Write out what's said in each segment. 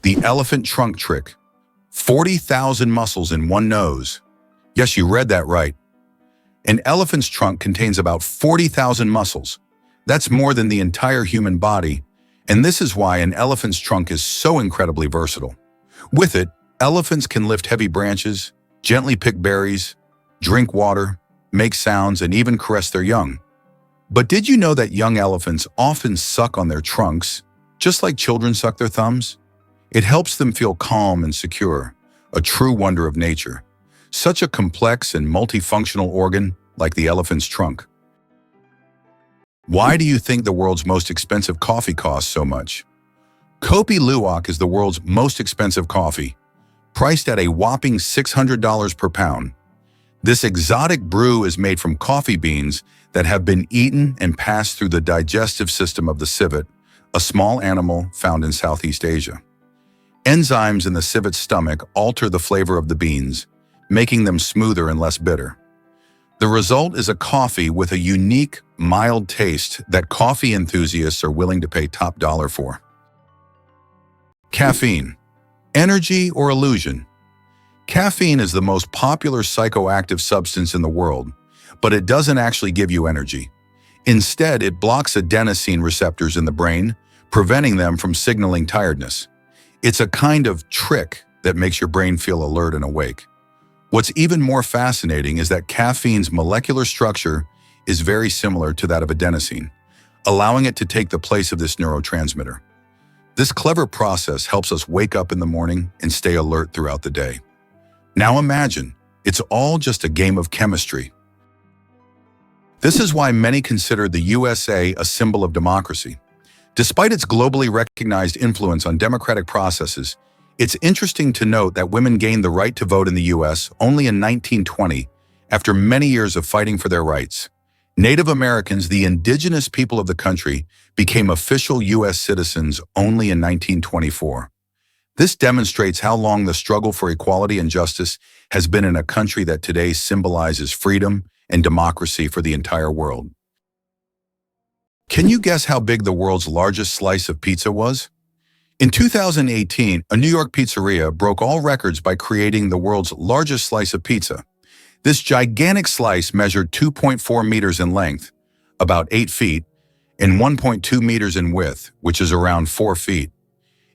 The elephant trunk trick. 40,000 muscles in one nose. Yes, you read that right. An elephant's trunk contains about 40,000 muscles. That's more than the entire human body, and this is why an elephant's trunk is so incredibly versatile. With it, elephants can lift heavy branches, gently pick berries, drink water, make sounds, and even caress their young. But did you know that young elephants often suck on their trunks, just like children suck their thumbs? It helps them feel calm and secure, a true wonder of nature. Such a complex and multifunctional organ like the elephant's trunk. Why do you think the world's most expensive coffee costs so much? Kopi Luwak is the world's most expensive coffee, priced at a whopping $600 per pound. This exotic brew is made from coffee beans that have been eaten and passed through the digestive system of the civet, a small animal found in Southeast Asia. Enzymes in the civet's stomach alter the flavor of the beans, making them smoother and less bitter. The result is a coffee with a unique, mild taste that coffee enthusiasts are willing to pay top dollar for. Caffeine. Energy or illusion? Caffeine is the most popular psychoactive substance in the world, but it doesn't actually give you energy. Instead, it blocks adenosine receptors in the brain, preventing them from signaling tiredness. It's a kind of trick that makes your brain feel alert and awake. What's even more fascinating is that caffeine's molecular structure is very similar to that of adenosine, allowing it to take the place of this neurotransmitter. This clever process helps us wake up in the morning and stay alert throughout the day. Now imagine, it's all just a game of chemistry. This is why many consider the USA a symbol of democracy. Despite its globally recognized influence on democratic processes, it's interesting to note that women gained the right to vote in the U.S. only in 1920, after many years of fighting for their rights. Native Americans, the indigenous people of the country, became official U.S. citizens only in 1924. This demonstrates how long the struggle for equality and justice has been in a country that today symbolizes freedom and democracy for the entire world. Can you guess how big the world's largest slice of pizza was? In 2018, a New York pizzeria broke all records by creating the world's largest slice of pizza. This gigantic slice measured 2.4 meters in length, about 8 feet, and 1.2 meters in width, which is around 4 feet.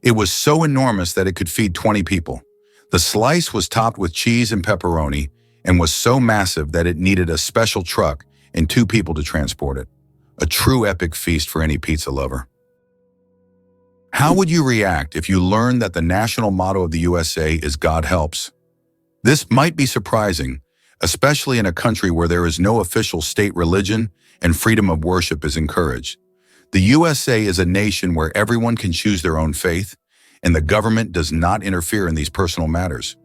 It was so enormous that it could feed 20 people. The slice was topped with cheese and pepperoni and was so massive that it needed a special truck and 2 people to transport it. A true epic feast for any pizza lover. How would you react if you learned that the national motto of the USA is God helps? This might be surprising, especially in a country where there is no official state religion and freedom of worship is encouraged. The USA is a nation where everyone can choose their own faith, and the government does not interfere in these personal matters.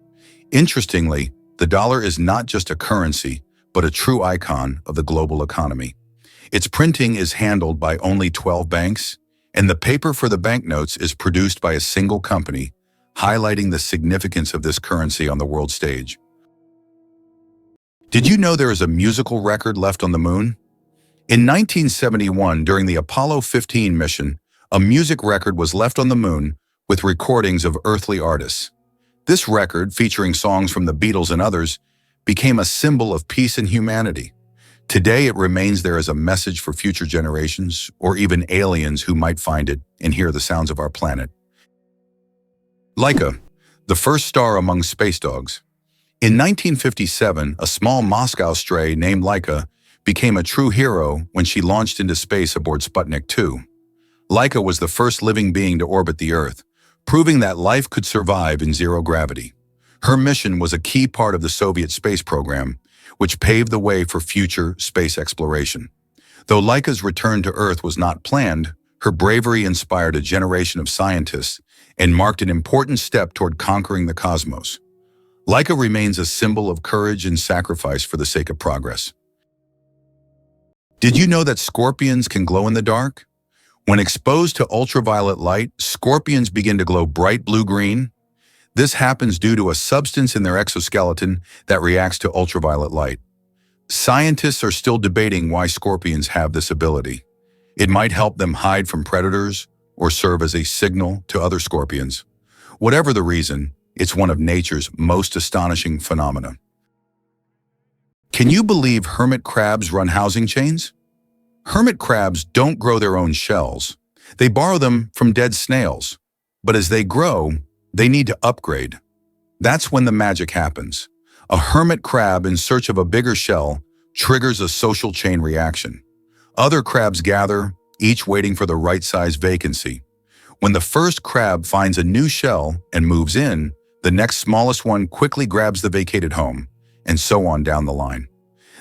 Interestingly, the dollar is not just a currency, but a true icon of the global economy. Its printing is handled by only 12 banks, and the paper for the banknotes is produced by a single company, highlighting the significance of this currency on the world stage. Did you know there is a musical record left on the moon? In 1971, during the Apollo 15 mission, a music record was left on the moon with recordings of earthly artists. This record, featuring songs from the Beatles and others, became a symbol of peace and humanity. Today, it remains there as a message for future generations, or even aliens who might find it and hear the sounds of our planet. Laika, the first star among space dogs. In 1957, a small Moscow stray named Laika became a true hero when she launched into space aboard Sputnik 2. Laika was the first living being to orbit the Earth, proving that life could survive in zero gravity. Her mission was a key part of the Soviet space program, which paved the way for future space exploration. Though Laika's return to Earth was not planned, her bravery inspired a generation of scientists and marked an important step toward conquering the cosmos. Laika remains a symbol of courage and sacrifice for the sake of progress. Did you know that scorpions can glow in the dark? When exposed to ultraviolet light, scorpions begin to glow bright blue-green. This happens due to a substance in their exoskeleton that reacts to ultraviolet light. Scientists are still debating why scorpions have this ability. It might help them hide from predators or serve as a signal to other scorpions. Whatever the reason, it's one of nature's most astonishing phenomena. Can you believe hermit crabs run housing chains? Hermit crabs don't grow their own shells. They borrow them from dead snails. But as they grow, they need to upgrade. That's when the magic happens. A hermit crab in search of a bigger shell triggers a social chain reaction. Other crabs gather, each waiting for the right size vacancy. When the first crab finds a new shell and moves in, the next smallest one quickly grabs the vacated home, and so on down the line.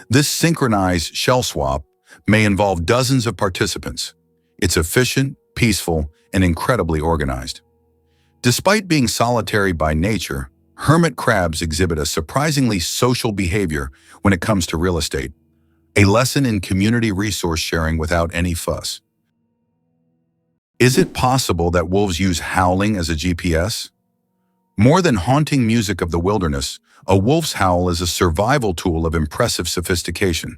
This synchronized shell swap may involve dozens of participants. It's efficient, peaceful, and incredibly organized. Despite being solitary by nature, hermit crabs exhibit a surprisingly social behavior when it comes to real estate, a lesson in community resource sharing without any fuss. Is it possible that wolves use howling as a GPS? More than haunting music of the wilderness, a wolf's howl is a survival tool of impressive sophistication.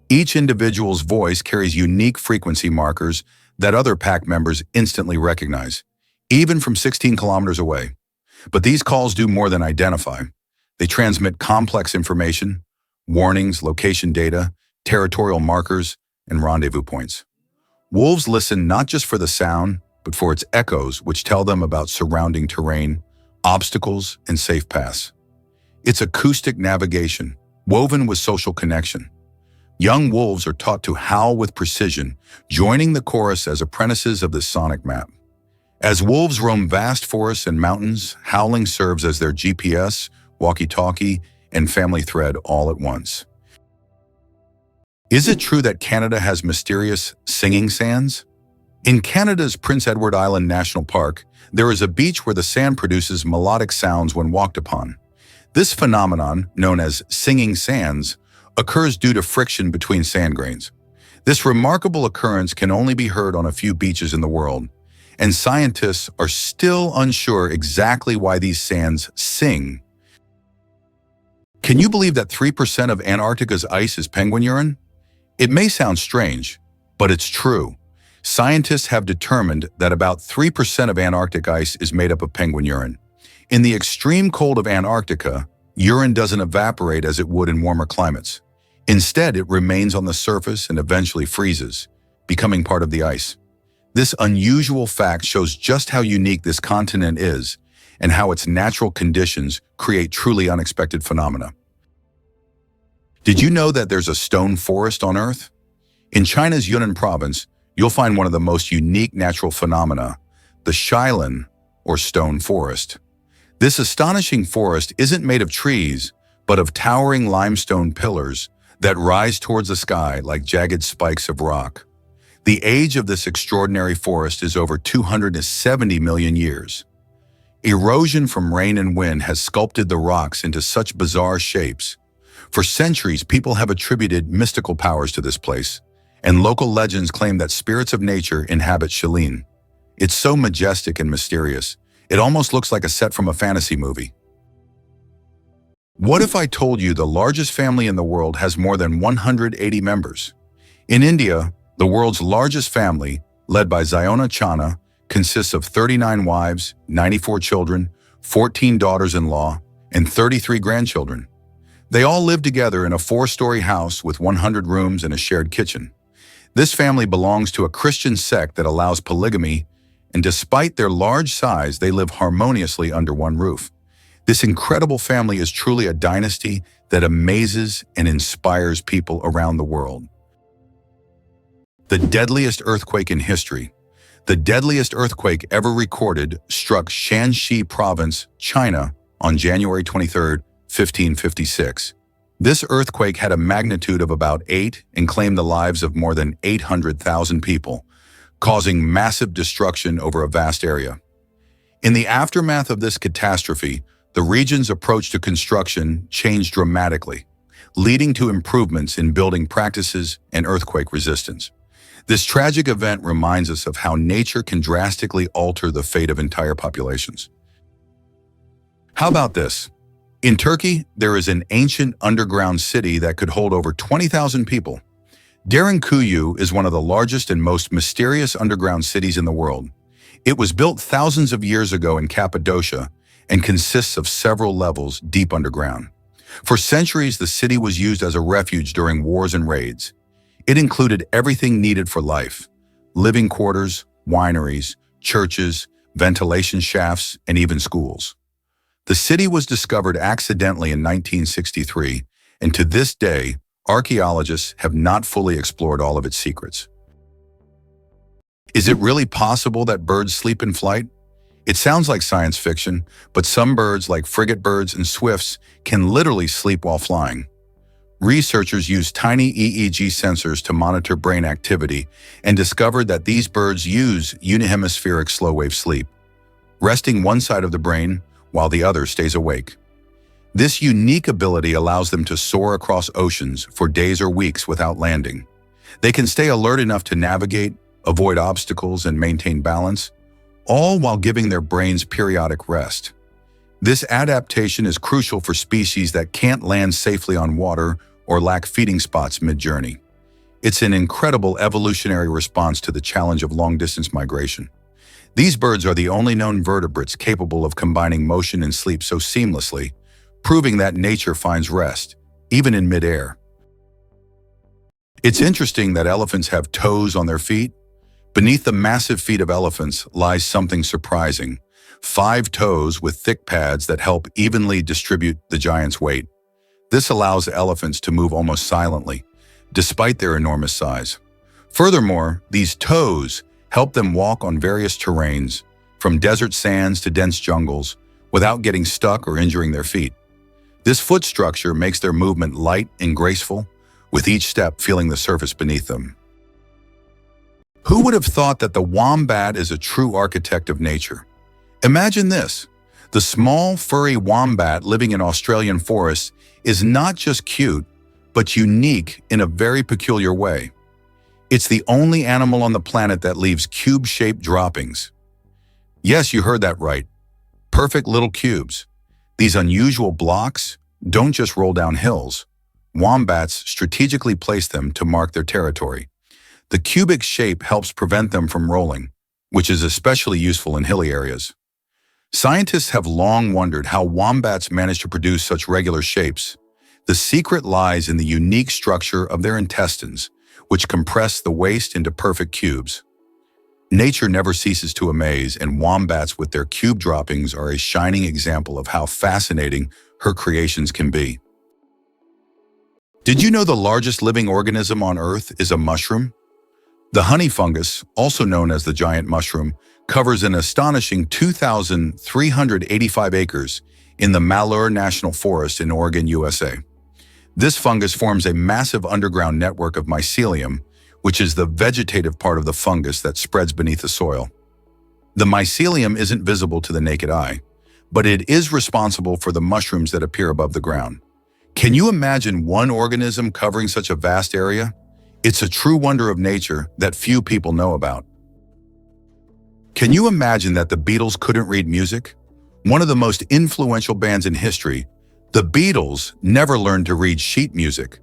Each individual's voice carries unique frequency markers that other pack members instantly recognize, even from 16 kilometers away. But these calls do more than identify. They transmit complex information, warnings, location data, territorial markers, and rendezvous points. Wolves listen not just for the sound, but for its echoes, which tell them about surrounding terrain, obstacles, and safe paths. It's acoustic navigation, woven with social connection. Young wolves are taught to howl with precision, joining the chorus as apprentices of this sonic map. As wolves roam vast forests and mountains, howling serves as their GPS, walkie-talkie, and family thread all at once. Is it true that Canada has mysterious singing sands? In Canada's Prince Edward Island National Park, there is a beach where the sand produces melodic sounds when walked upon. This phenomenon, known as singing sands, occurs due to friction between sand grains. This remarkable occurrence can only be heard on a few beaches in the world, and scientists are still unsure exactly why these sands sing. Can you believe that 3% of Antarctica's ice is penguin urine? It may sound strange, but it's true. Scientists have determined that about 3% of Antarctic ice is made up of penguin urine. In the extreme cold of Antarctica, urine doesn't evaporate as it would in warmer climates. Instead, it remains on the surface and eventually freezes, becoming part of the ice. This unusual fact shows just how unique this continent is and how its natural conditions create truly unexpected phenomena. Did you know that there's a stone forest on Earth? In China's Yunnan province, you'll find one of the most unique natural phenomena, the Shailan, or stone forest. This astonishing forest isn't made of trees, but of towering limestone pillars that rise towards the sky like jagged spikes of rock. The age of this extraordinary forest is over 270 million years. Erosion from rain and wind has sculpted the rocks into such bizarre shapes. For centuries, people have attributed mystical powers to this place, and local legends claim that spirits of nature inhabit Shailan. It's so majestic and mysterious, it almost looks like a set from a fantasy movie. What if I told you the largest family in the world has more than 180 members? In India, the world's largest family, led by Ziona Chana, consists of 39 wives, 94 children, 14 daughters-in-law, and 33 grandchildren. They all live together in a 4-story house with 100 rooms and a shared kitchen. This family belongs to a Christian sect that allows polygamy, and despite their large size, they live harmoniously under one roof. This incredible family is truly a dynasty that amazes and inspires people around the world. The deadliest earthquake in history. The deadliest earthquake ever recorded struck Shanxi Province, China, on January 23, 1556. This earthquake had a magnitude of about 8 and claimed the lives of more than 800,000 people, causing massive destruction over a vast area. In the aftermath of this catastrophe, the region's approach to construction changed dramatically, leading to improvements in building practices and earthquake resistance. This tragic event reminds us of how nature can drastically alter the fate of entire populations. How about this? In Turkey, there is an ancient underground city that could hold over 20,000 people. Derinkuyu is one of the largest and most mysterious underground cities in the world. It was built thousands of years ago in Cappadocia and consists of several levels deep underground. For centuries, the city was used as a refuge during wars and raids. It included everything needed for life: living quarters, wineries, churches, ventilation shafts, and even schools. The city was discovered accidentally in 1963, and to this day, archaeologists have not fully explored all of its secrets. Is it really possible that birds sleep in flight? It sounds like science fiction, but some birds, like frigate birds and swifts, can literally sleep while flying. Researchers used tiny EEG sensors to monitor brain activity and discovered that these birds use unihemispheric slow-wave sleep, resting one side of the brain while the other stays awake. This unique ability allows them to soar across oceans for days or weeks without landing. They can stay alert enough to navigate, avoid obstacles, and maintain balance, all while giving their brains periodic rest. This adaptation is crucial for species that can't land safely on water or lack feeding spots mid-journey. It's an incredible evolutionary response to the challenge of long-distance migration. These birds are the only known vertebrates capable of combining motion and sleep so seamlessly, proving that nature finds rest, even in midair. It's interesting that elephants have toes on their feet. Beneath the massive feet of elephants lies something surprising: 5 toes with thick pads that help evenly distribute the giant's weight. This allows elephants to move almost silently, despite their enormous size. Furthermore, these toes help them walk on various terrains, from desert sands to dense jungles, without getting stuck or injuring their feet. This foot structure makes their movement light and graceful, with each step feeling the surface beneath them. Who would have thought that the wombat is a true architect of nature? Imagine this: the small, furry wombat living in Australian forests is not just cute, but unique in a very peculiar way. It's the only animal on the planet that leaves cube-shaped droppings. Yes, you heard that right. Perfect little cubes. These unusual blocks don't just roll down hills. Wombats strategically place them to mark their territory. The cubic shape helps prevent them from rolling, which is especially useful in hilly areas. Scientists have long wondered how wombats manage to produce such regular shapes. The secret lies in the unique structure of their intestines, which compress the waste into perfect cubes. Nature never ceases to amaze, and wombats with their cube droppings are a shining example of how fascinating her creations can be. Did you know the largest living organism on Earth is a mushroom? The honey fungus, also known as the giant mushroom, covers an astonishing 2,385 acres in the Malheur National Forest in Oregon, USA. This fungus forms a massive underground network of mycelium, which is the vegetative part of the fungus that spreads beneath the soil. The mycelium isn't visible to the naked eye, but it is responsible for the mushrooms that appear above the ground. Can you imagine one organism covering such a vast area? It's a true wonder of nature that few people know about. Can you imagine that the Beatles couldn't read music? One of the most influential bands in history, the Beatles never learned to read sheet music.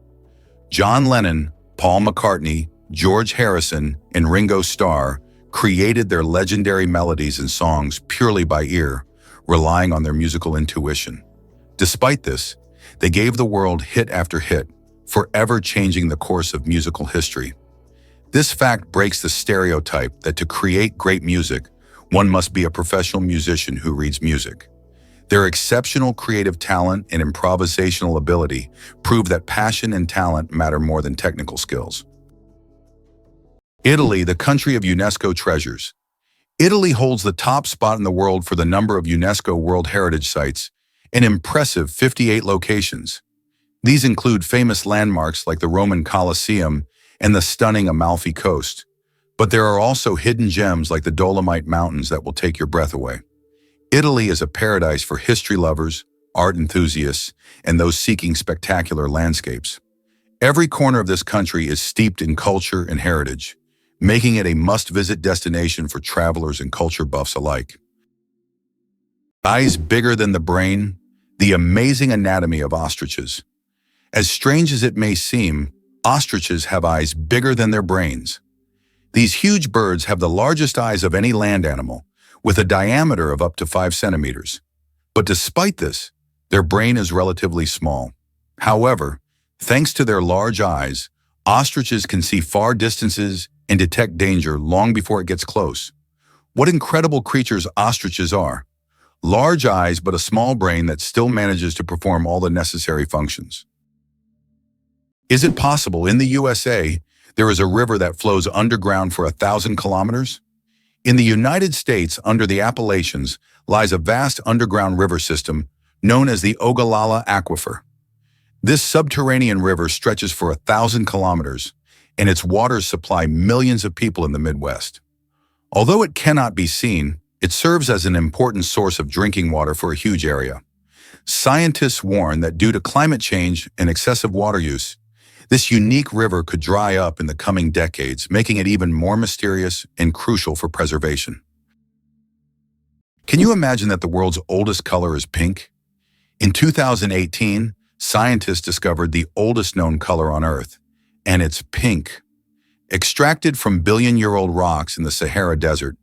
John Lennon, Paul McCartney, George Harrison, and Ringo Starr created their legendary melodies and songs purely by ear, relying on their musical intuition. Despite this, they gave the world hit after hit, forever changing the course of musical history. This fact breaks the stereotype that to create great music, one must be a professional musician who reads music. Their exceptional creative talent and improvisational ability prove that passion and talent matter more than technical skills. Italy, the country of UNESCO treasures. Italy holds the top spot in the world for the number of UNESCO World Heritage Sites, an impressive 58 locations. These include famous landmarks like the Roman Colosseum and the stunning Amalfi Coast. But there are also hidden gems like the Dolomite Mountains that will take your breath away. Italy is a paradise for history lovers, art enthusiasts, and those seeking spectacular landscapes. Every corner of this country is steeped in culture and heritage, making it a must-visit destination for travelers and culture buffs alike. Eyes bigger than the brain, the amazing anatomy of ostriches. As strange as it may seem, ostriches have eyes bigger than their brains. These huge birds have the largest eyes of any land animal, with a diameter of up to 5 centimeters. But despite this, their brain is relatively small. However, thanks to their large eyes, ostriches can see far distances and detect danger long before it gets close. What incredible creatures ostriches are. Large eyes but a small brain that still manages to perform all the necessary functions. Is it possible in the USA there is a river that flows underground for 1,000 kilometers? In the United States, under the Appalachians, lies a vast underground river system known as the Ogallala Aquifer. This subterranean river stretches for 1,000 kilometers, and its waters supply millions of people in the Midwest. Although it cannot be seen, it serves as an important source of drinking water for a huge area. Scientists warn that due to climate change and excessive water use, this unique river could dry up in the coming decades, making it even more mysterious and crucial for preservation. Can you imagine that the world's oldest color is pink? In 2018, scientists discovered the oldest known color on Earth, and it's pink. Extracted from billion-year-old rocks in the Sahara Desert,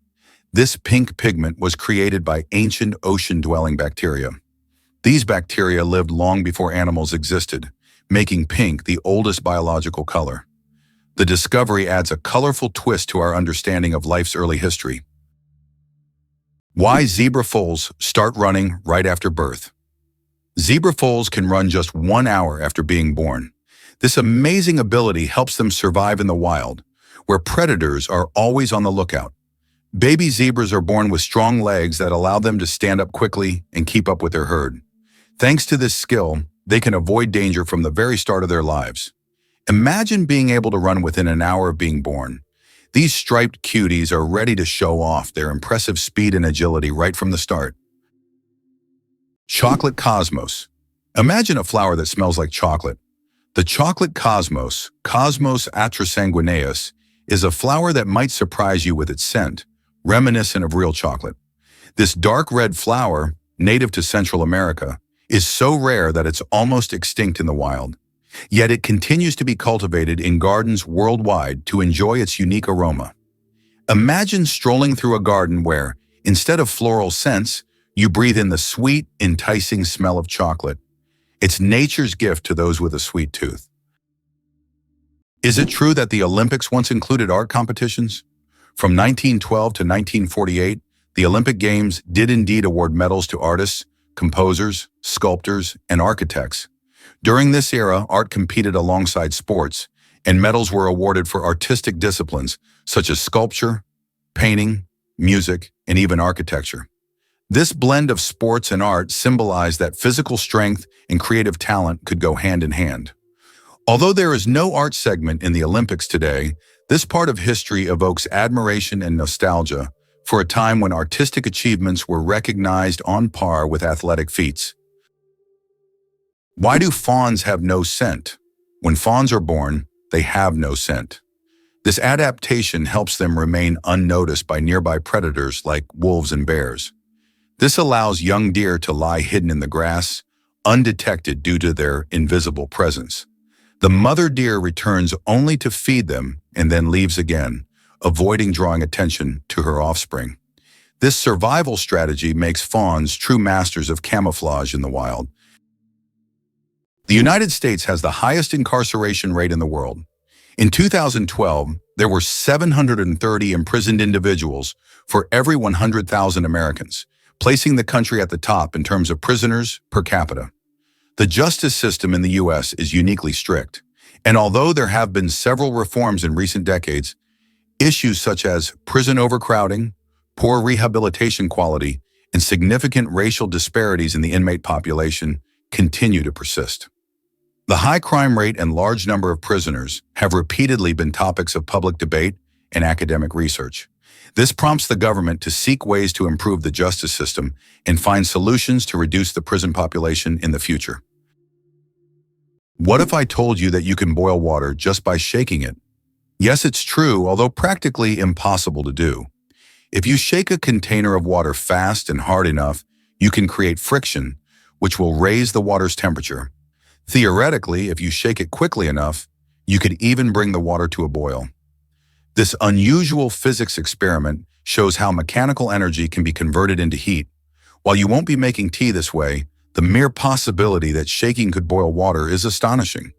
this pink pigment was created by ancient ocean-dwelling bacteria. These bacteria lived long before animals existed, making pink the oldest biological color. The discovery adds a colorful twist to our understanding of life's early history. Why zebra foals start running right after birth. Zebra foals can run just 1 hour after being born. This amazing ability helps them survive in the wild, where predators are always on the lookout. Baby zebras are born with strong legs that allow them to stand up quickly and keep up with their herd. Thanks to this skill, they can avoid danger from the very start of their lives. Imagine being able to run within an hour of being born. These striped cuties are ready to show off their impressive speed and agility right from the start. Chocolate cosmos. Imagine a flower that smells like chocolate. The chocolate cosmos, Cosmos atrasanguineus, is a flower that might surprise you with its scent, reminiscent of real chocolate. This dark red flower, native to Central America, is so rare that it's almost extinct in the wild. Yet it continues to be cultivated in gardens worldwide to enjoy its unique aroma. Imagine strolling through a garden where, instead of floral scents, you breathe in the sweet, enticing smell of chocolate. It's nature's gift to those with a sweet tooth. Is it true that the Olympics once included art competitions? From 1912 to 1948, the Olympic Games did indeed award medals to artists, composers, sculptors, and architects. During this era, art competed alongside sports, and medals were awarded for artistic disciplines such as sculpture, painting, music, and even architecture. This blend of sports and art symbolized that physical strength and creative talent could go hand in hand. Although there is no art segment in the Olympics today, this part of history evokes admiration and nostalgia for a time when artistic achievements were recognized on par with athletic feats. Why do fawns have no scent? When fawns are born, they have no scent. This adaptation helps them remain unnoticed by nearby predators like wolves and bears. This allows young deer to lie hidden in the grass, undetected due to their invisible presence. The mother deer returns only to feed them and then leaves again, avoiding drawing attention to her offspring. This survival strategy makes fawns true masters of camouflage in the wild. The United States has the highest incarceration rate in the world. In 2012, there were 730 imprisoned individuals for every 100,000 Americans, placing the country at the top in terms of prisoners per capita. The justice system in the U.S. is uniquely strict, and although there have been several reforms in recent decades, issues such as prison overcrowding, poor rehabilitation quality, and significant racial disparities in the inmate population continue to persist. The high crime rate and large number of prisoners have repeatedly been topics of public debate and academic research. This prompts the government to seek ways to improve the justice system and find solutions to reduce the prison population in the future. What if I told you that you can boil water just by shaking it? Yes, it's true, although practically impossible to do. If you shake a container of water fast and hard enough, you can create friction, which will raise the water's temperature. Theoretically, if you shake it quickly enough, you could even bring the water to a boil. This unusual physics experiment shows how mechanical energy can be converted into heat. While you won't be making tea this way, the mere possibility that shaking could boil water is astonishing.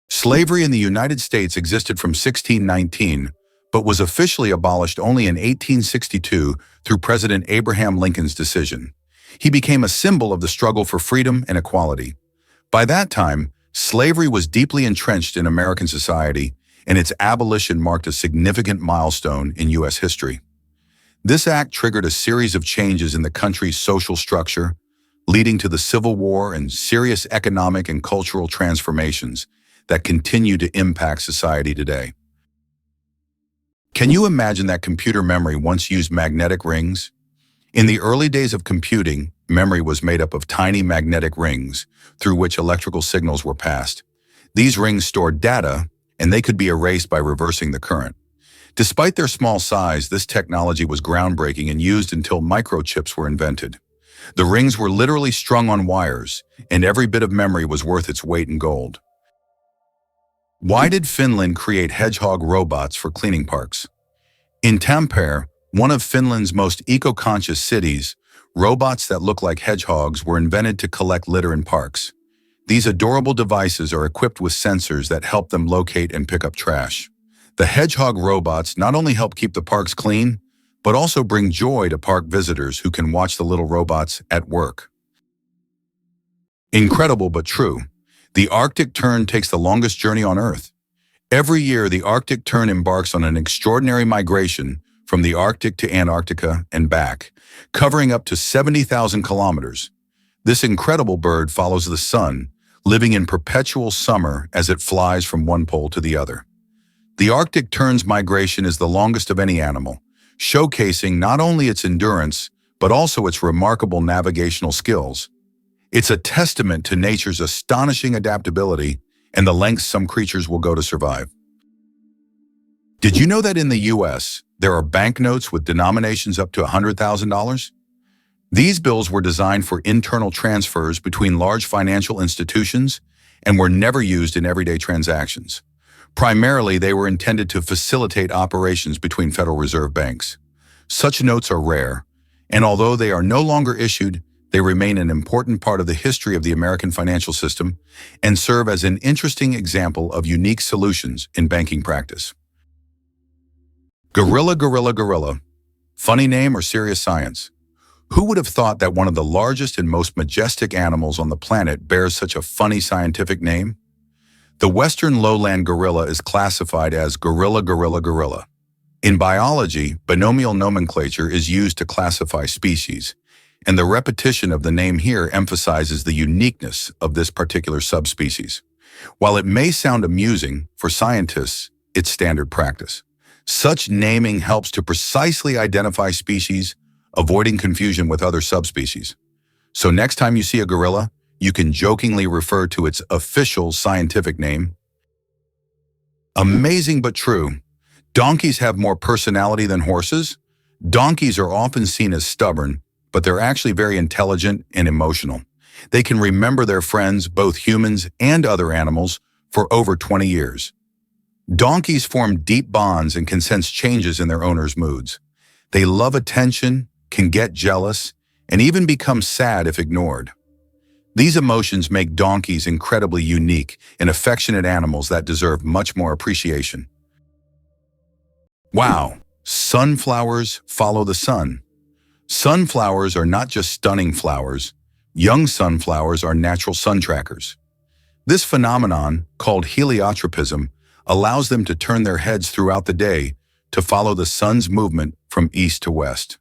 Slavery in the United States existed from 1619, but was officially abolished only in 1862 through President Abraham Lincoln's decision. He became a symbol of the struggle for freedom and equality. By that time, slavery was deeply entrenched in American society, and its abolition marked a significant milestone in U.S. history. This act triggered a series of changes in the country's social structure, leading to the Civil War and serious economic and cultural transformations that continue to impact society today. Can you imagine that computer memory once used magnetic rings? In the early days of computing, memory was made up of tiny magnetic rings through which electrical signals were passed. These rings stored data, and they could be erased by reversing the current. Despite their small size, this technology was groundbreaking and used until microchips were invented. The rings were literally strung on wires, and every bit of memory was worth its weight in gold. Why did Finland create hedgehog robots for cleaning parks? In Tampere, one of Finland's most eco-conscious cities, robots that look like hedgehogs were invented to collect litter in parks. These adorable devices are equipped with sensors that help them locate and pick up trash. The hedgehog robots not only help keep the parks clean, but also bring joy to park visitors who can watch the little robots at work. Incredible but true. The Arctic tern takes the longest journey on Earth. Every year, the Arctic tern embarks on an extraordinary migration from the Arctic to Antarctica and back, covering up to 70,000 kilometers. This incredible bird follows the sun, living in perpetual summer as it flies from one pole to the other. The Arctic tern's migration is the longest of any animal, showcasing not only its endurance, but also its remarkable navigational skills. It's a testament to nature's astonishing adaptability and the lengths some creatures will go to survive. Did you know that in the U.S., there are banknotes with denominations up to $100,000? These bills were designed for internal transfers between large financial institutions and were never used in everyday transactions. Primarily, they were intended to facilitate operations between Federal Reserve banks. Such notes are rare, and although they are no longer issued, they remain an important part of the history of the American financial system and serve as an interesting example of unique solutions in banking practice. Gorilla, gorilla, gorilla. Funny name or serious science? Who would have thought that one of the largest and most majestic animals on the planet bears such a funny scientific name? The western lowland gorilla is classified as gorilla, gorilla, gorilla. In biology, binomial nomenclature is used to classify species, and the repetition of the name here emphasizes the uniqueness of this particular subspecies. While it may sound amusing, for scientists, it's standard practice. Such naming helps to precisely identify species, avoiding confusion with other subspecies. So next time you see a gorilla, you can jokingly refer to its official scientific name. Amazing but true. Donkeys have more personality than horses. Donkeys are often seen as stubborn, but they're actually very intelligent and emotional. They can remember their friends, both humans and other animals, for over 20 years. Donkeys form deep bonds and can sense changes in their owners' moods. They love attention, can get jealous, and even become sad if ignored. These emotions make donkeys incredibly unique and affectionate animals that deserve much more appreciation. Wow, sunflowers follow the sun. Sunflowers are not just stunning flowers. Young sunflowers are natural sun trackers. This phenomenon, called heliotropism, allows them to turn their heads throughout the day to follow the sun's movement from east to west.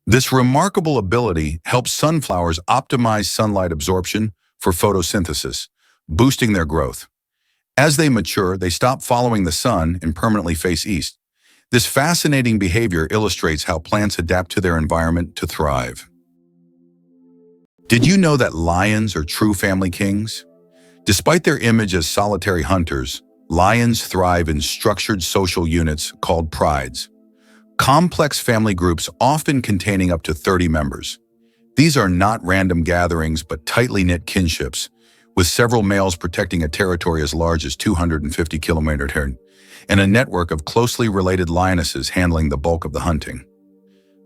This remarkable ability helps sunflowers optimize sunlight absorption for photosynthesis, boosting their growth. As they mature, they stop following the sun and permanently face east. This fascinating behavior illustrates how plants adapt to their environment to thrive. Did you know that lions are true family kings? Despite their image as solitary hunters, lions thrive in structured social units called prides. Complex family groups often containing up to 30 members. These are not random gatherings but tightly knit kinships, with several males protecting a territory as large as 250 kilometers, and a network of closely related lionesses handling the bulk of the hunting.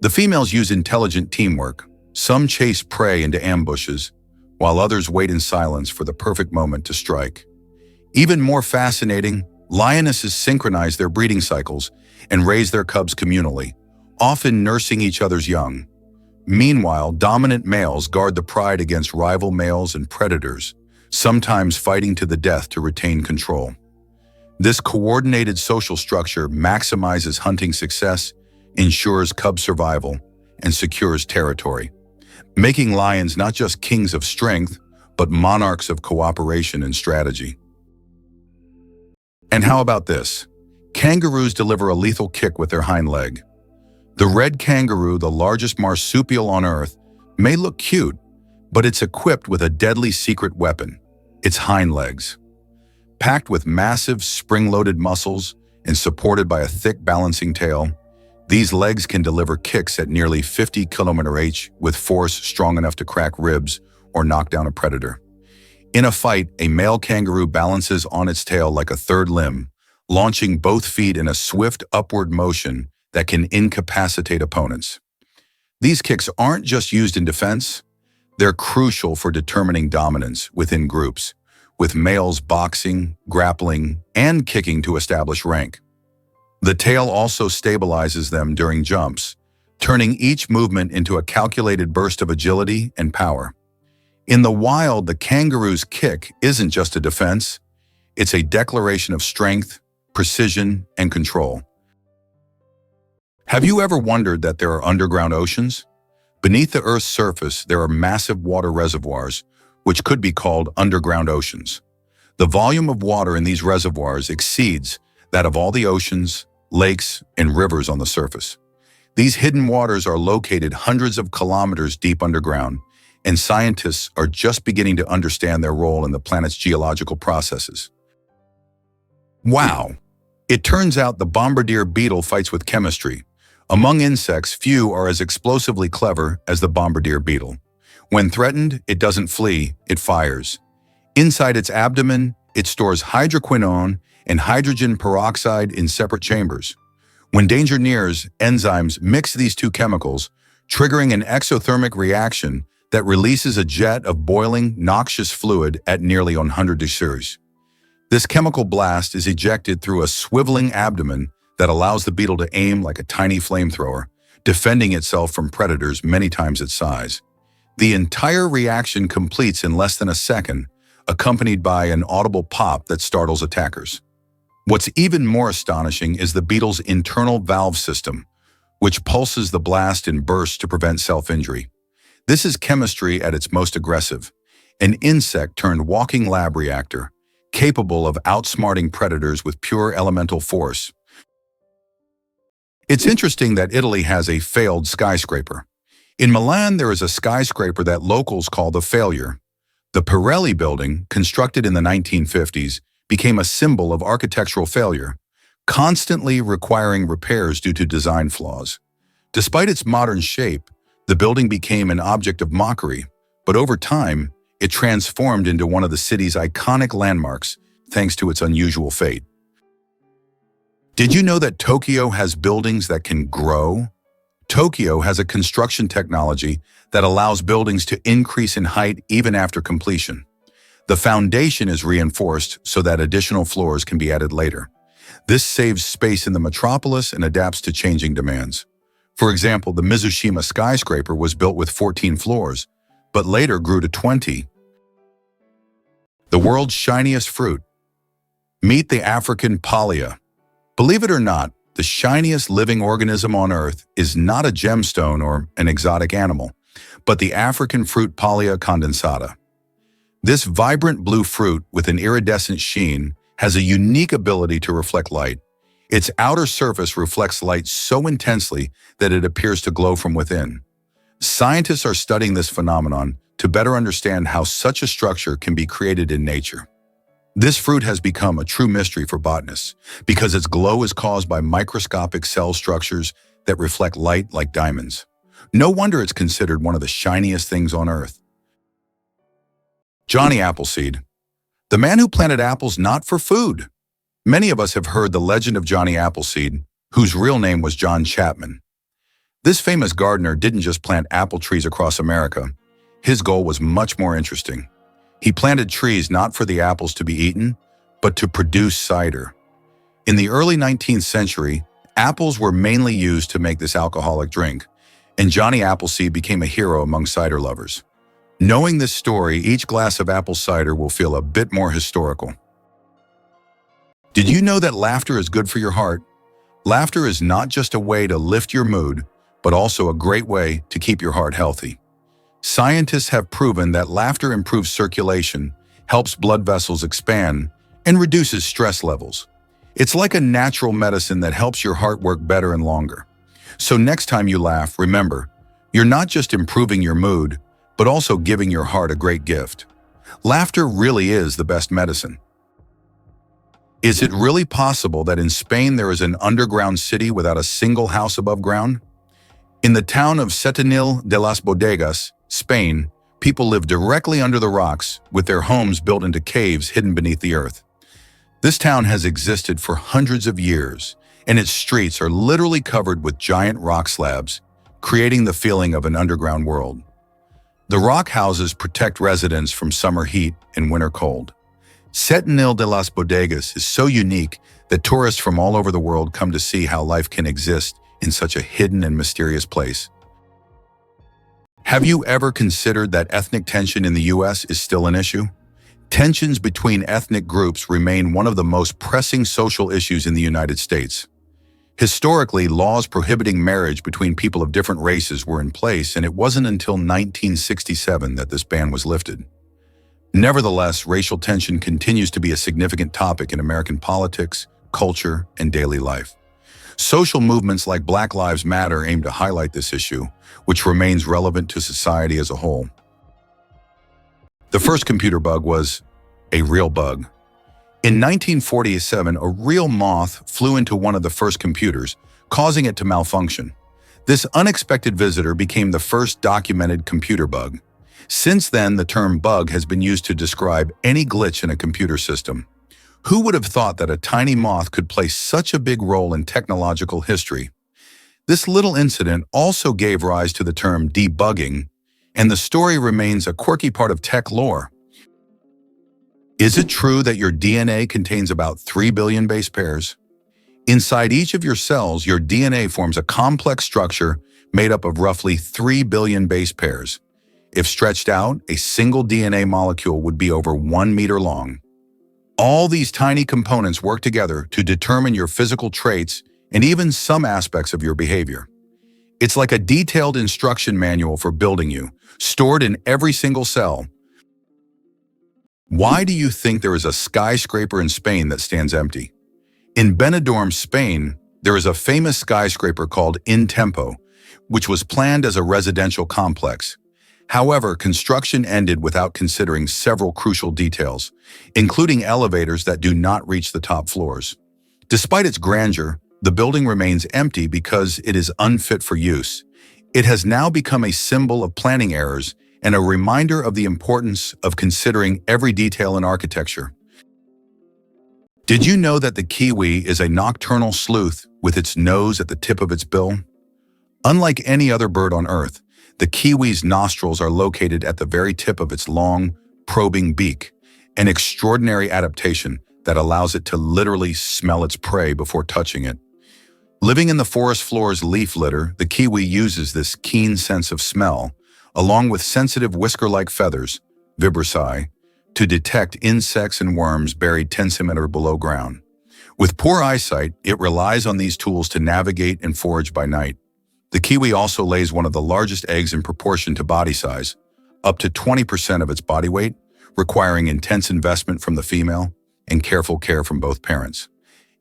The females use intelligent teamwork. Some chase prey into ambushes, while others wait in silence for the perfect moment to strike. Even more fascinating, lionesses synchronize their breeding cycles and raise their cubs communally, often nursing each other's young. Meanwhile, dominant males guard the pride against rival males and predators, sometimes fighting to the death to retain control. This coordinated social structure maximizes hunting success, ensures cub survival, and secures territory, making lions not just kings of strength, but monarchs of cooperation and strategy. And how about this? Kangaroos deliver a lethal kick with their hind leg. The red kangaroo, the largest marsupial on Earth, may look cute, but it's equipped with a deadly secret weapon, its hind legs. Packed with massive, spring-loaded muscles and supported by a thick balancing tail, these legs can deliver kicks at nearly 50 km/h with force strong enough to crack ribs or knock down a predator. In a fight, a male kangaroo balances on its tail like a third limb, launching both feet in a swift upward motion that can incapacitate opponents. These kicks aren't just used in defense, they're crucial for determining dominance within groups, with males boxing, grappling, and kicking to establish rank. The tail also stabilizes them during jumps, turning each movement into a calculated burst of agility and power. In the wild, the kangaroo's kick isn't just a defense, it's a declaration of strength, precision, and control. Have you ever wondered that there are underground oceans? Beneath the Earth's surface, there are massive water reservoirs, which could be called underground oceans. The volume of water in these reservoirs exceeds that of all the oceans, lakes, and rivers on the surface. These hidden waters are located hundreds of kilometers deep underground, and scientists are just beginning to understand their role in the planet's geological processes. Wow! It turns out the bombardier beetle fights with chemistry. Among insects, few are as explosively clever as the bombardier beetle. When threatened, it doesn't flee, it fires. Inside its abdomen, it stores hydroquinone and hydrogen peroxide in separate chambers. When danger nears, enzymes mix these two chemicals, triggering an exothermic reaction that releases a jet of boiling, noxious fluid at nearly 100 degrees. This chemical blast is ejected through a swiveling abdomen that allows the beetle to aim like a tiny flamethrower, defending itself from predators many times its size. The entire reaction completes in less than a second, accompanied by an audible pop that startles attackers. What's even more astonishing is the beetle's internal valve system, which pulses the blast in bursts to prevent self-injury. This is chemistry at its most aggressive, an insect turned walking lab reactor, capable of outsmarting predators with pure elemental force. It's interesting that Italy has a failed skyscraper. In Milan, there is a skyscraper that locals call the Failure. The Pirelli building, constructed in the 1950s, became a symbol of architectural failure, constantly requiring repairs due to design flaws. Despite its modern shape, the building became an object of mockery, but over time, it transformed into one of the city's iconic landmarks thanks to its unusual fate. Did you know that Tokyo has buildings that can grow? Tokyo has a construction technology that allows buildings to increase in height even after completion. The foundation is reinforced so that additional floors can be added later. This saves space in the metropolis and adapts to changing demands. For example, the Mizushima skyscraper was built with 14 floors, but later grew to 20. The world's shiniest fruit. Meet the African palea. Believe it or not, the shiniest living organism on Earth is not a gemstone or an exotic animal, but the African fruit Palea condensata. This vibrant blue fruit with an iridescent sheen has a unique ability to reflect light. Its outer surface reflects light so intensely that it appears to glow from within. Scientists are studying this phenomenon to better understand how such a structure can be created in nature. This fruit has become a true mystery for botanists because its glow is caused by microscopic cell structures that reflect light like diamonds. No wonder it's considered one of the shiniest things on Earth. Johnny Appleseed, the man who planted apples not for food. Many of us have heard the legend of Johnny Appleseed, whose real name was John Chapman. This famous gardener didn't just plant apple trees across America. His goal was much more interesting. He planted trees not for the apples to be eaten, but to produce cider. In the early 19th century, apples were mainly used to make this alcoholic drink, and Johnny Appleseed became a hero among cider lovers. Knowing this story, each glass of apple cider will feel a bit more historical. Did you know that laughter is good for your heart? Laughter is not just a way to lift your mood, but also a great way to keep your heart healthy. Scientists have proven that laughter improves circulation, helps blood vessels expand, and reduces stress levels. It's like a natural medicine that helps your heart work better and longer. So next time you laugh, remember, you're not just improving your mood, but also giving your heart a great gift. Laughter really is the best medicine. Is it really possible that in Spain there is an underground city without a single house above ground? In the town of Setenil de las Bodegas, Spain, people live directly under the rocks, with their homes built into caves hidden beneath the earth. This town has existed for hundreds of years, and its streets are literally covered with giant rock slabs, creating the feeling of an underground world. The rock houses protect residents from summer heat and winter cold. Setenil de las Bodegas is so unique that tourists from all over the world come to see how life can exist in such a hidden and mysterious place. Have you ever considered that ethnic tension in the U.S. is still an issue? Tensions between ethnic groups remain one of the most pressing social issues in the United States. Historically, laws prohibiting marriage between people of different races were in place, and it wasn't until 1967 that this ban was lifted. Nevertheless, racial tension continues to be a significant topic in American politics, culture, and daily life. Social movements like Black Lives Matter aim to highlight this issue, which remains relevant to society as a whole. The first computer bug was a real bug. In 1947, a real moth flew into one of the first computers, causing it to malfunction. This unexpected visitor became the first documented computer bug. Since then, the term bug has been used to describe any glitch in a computer system. Who would have thought that a tiny moth could play such a big role in technological history? This little incident also gave rise to the term debugging, and the story remains a quirky part of tech lore. Is it true that your DNA contains about 3 billion base pairs? Inside each of your cells, your DNA forms a complex structure made up of roughly 3 billion base pairs. If stretched out, a single DNA molecule would be over 1 meter long. All these tiny components work together to determine your physical traits and even some aspects of your behavior. It's like a detailed instruction manual for building you, stored in every single cell. Why do you think there is a skyscraper in Spain that stands empty? In Benidorm, Spain, there is a famous skyscraper called Intempo, which was planned as a residential complex. However, construction ended without considering several crucial details, including elevators that do not reach the top floors. Despite its grandeur, the building remains empty because it is unfit for use. It has now become a symbol of planning errors and a reminder of the importance of considering every detail in architecture. Did you know that the kiwi is a nocturnal sleuth with its nose at the tip of its bill? Unlike any other bird on Earth, the kiwi's nostrils are located at the very tip of its long, probing beak, an extraordinary adaptation that allows it to literally smell its prey before touching it. Living in the forest floor's leaf litter, the kiwi uses this keen sense of smell, along with sensitive whisker-like feathers, vibrissae, to detect insects and worms buried 10 centimeters below ground. With poor eyesight, it relies on these tools to navigate and forage by night. The kiwi also lays one of the largest eggs in proportion to body size, up to 20% of its body weight, requiring intense investment from the female and careful care from both parents.